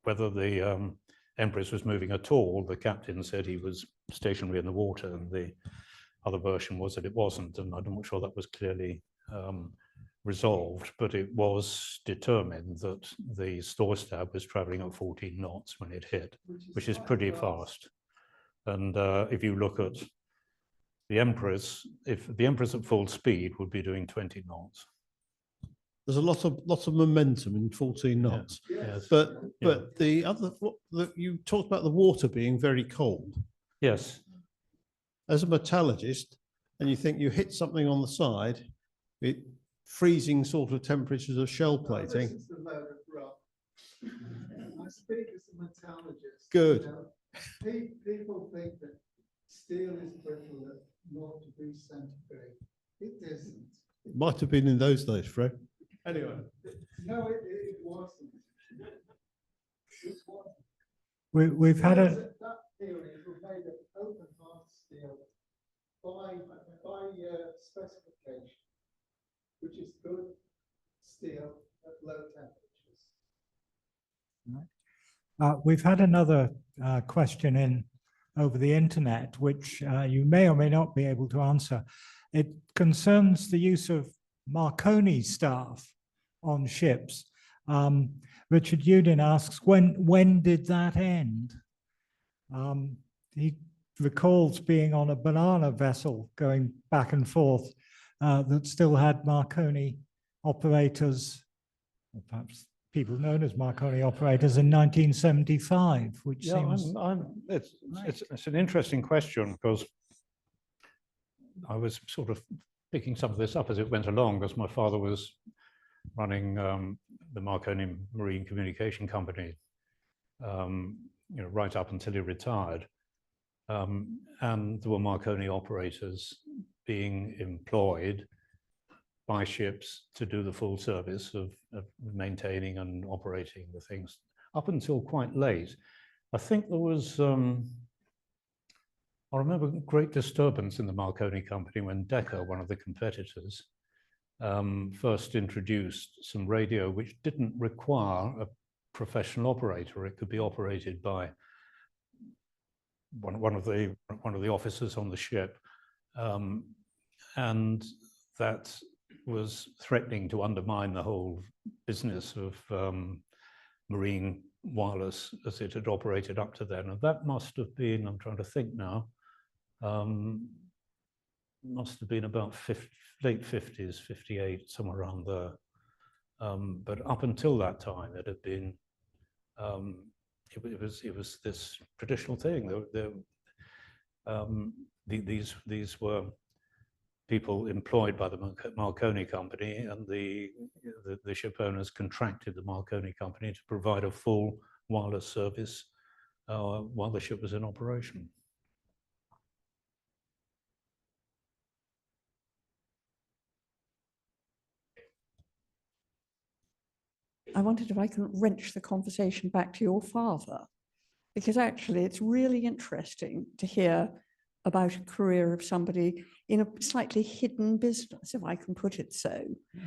whether the Empress was moving at all. The captain said he was stationary in the water, and the other version was that it wasn't, and I'm not sure that was clearly resolved, but it was determined that the store stab was traveling at 14 knots when it hit, which is pretty fast. And if you look at the Empress, if the Empress at full speed would be doing 20 knots. There's a lot of momentum in 14 knots. Yes. But the other, you talked about the water being very cold. Yes. As a metallurgist, and you think you hit something on the side, it freezing sort of temperatures of shell plating. This is a load of rock. I speak as a metallurgist. Good. People think that steel is brittle at 0 degrees centigrade. It isn't. It might have been in those days, Fred. Anyway. No, it wasn't. It wasn't. We've had a. That theory was made of open heart steel by specification, which is good steel at low temperatures. We've had another question in over the internet, which you may or may not be able to answer. It concerns the use of Marconi staff on ships. Richard Udin asks, when did that end? He recalls being on a banana vessel going back and forth that still had Marconi operators, or perhaps people known as Marconi operators, in 1975, which seems... It's an interesting question, because I was sort of picking some of this up as it went along, because my father was running the Marconi Marine Communication Company, right up until he retired. And there were Marconi operators being employed by ships to do the full service of maintaining and operating the things up until quite late. I think there was, I remember great disturbance in the Marconi company when Decca, one of the competitors, first introduced some radio which didn't require a professional operator. It could be operated by one of the officers on the ship, and that was threatening to undermine the whole business of marine wireless as it had operated up to then. And that must have been, I'm trying to think now, must have been about late 50s, 58, somewhere around there. But up until that time, it had been, it was this traditional thing. These were people employed by the Marconi company, and the ship owners contracted the Marconi company to provide a full wireless service while the ship was in operation. I wondered if I could wrench the conversation back to your father, because actually it's really interesting to hear about a career of somebody in a slightly hidden business, if I can put it so. Yeah.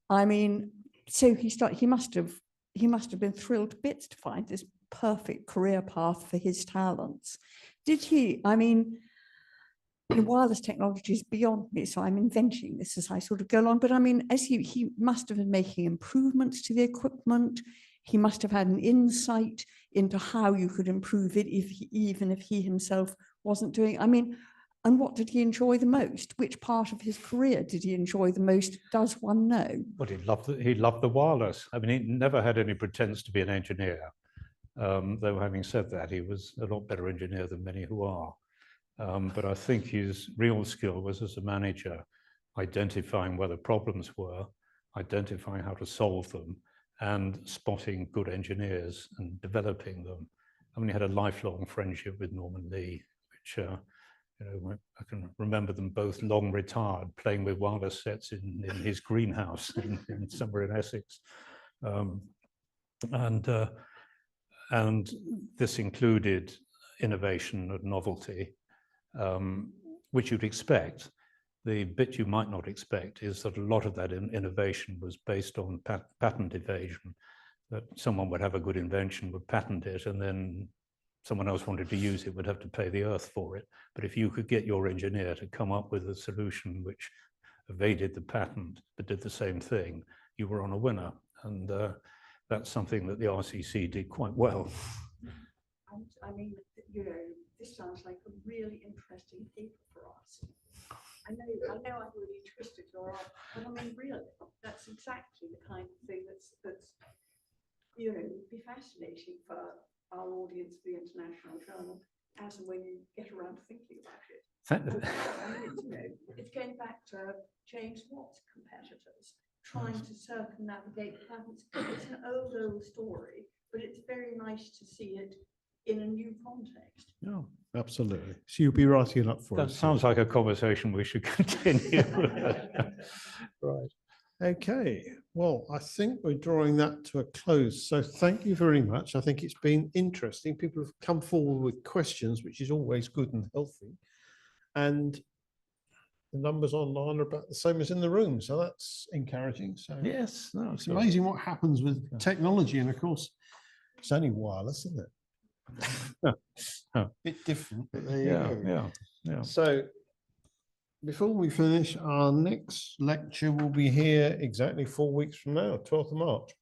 I mean, so he must have been thrilled to bits to find this perfect career path for his talents. Did he? I mean, wireless technology is beyond me, so I'm inventing this as I sort of go along. But I mean, he must have been making improvements to the equipment. He must have had an insight into how you could improve it, even if he himself wasn't doing. I mean, and what did he enjoy the most? Which part of his career did he enjoy the most? Does one know? But he loved the wireless. I mean, he never had any pretense to be an engineer. Though having said that, he was a lot better engineer than many who are. But I think his real skill was as a manager, identifying where the problems were, identifying how to solve them, and spotting good engineers and developing them. I mean, he had a lifelong friendship with Norman Lee, which I can remember them both long retired, playing with wireless sets in his greenhouse in somewhere in Essex. And this included innovation and novelty, which you'd expect. The bit you might not expect is that a lot of that innovation was based on patent evasion, that someone would have a good invention, would patent it, and then someone else wanted to use it, would have to pay the earth for it. But if you could get your engineer to come up with a solution which evaded the patent but did the same thing, you were on a winner. And that's something that the RCC did quite well. I mean, this sounds like a really interesting paper for us. I know I've really twisted your arm, but I mean, really, that's exactly the kind of thing that's would be fascinating for our audience, the International Journal, as and when you get around to thinking about it. I mean, it's going back to James Watt's competitors, trying to circumnavigate patents. It's an old story, but it's very nice to see it in a new context. No, absolutely. So you'll be writing it up for That us. sounds like a conversation we should continue. Right. Okay. Well, I think we're drawing that to a close. So thank you very much. I think it's been interesting. People have come forward with questions, which is always good and healthy. And the numbers online are about the same as in the room. So that's encouraging. So Yes, no, it's amazing what happens with technology. And of course, it's only wireless, isn't it? Bit different, but there you go. Yeah. So before we finish, our next lecture will be here exactly 4 weeks from now, 12th of March.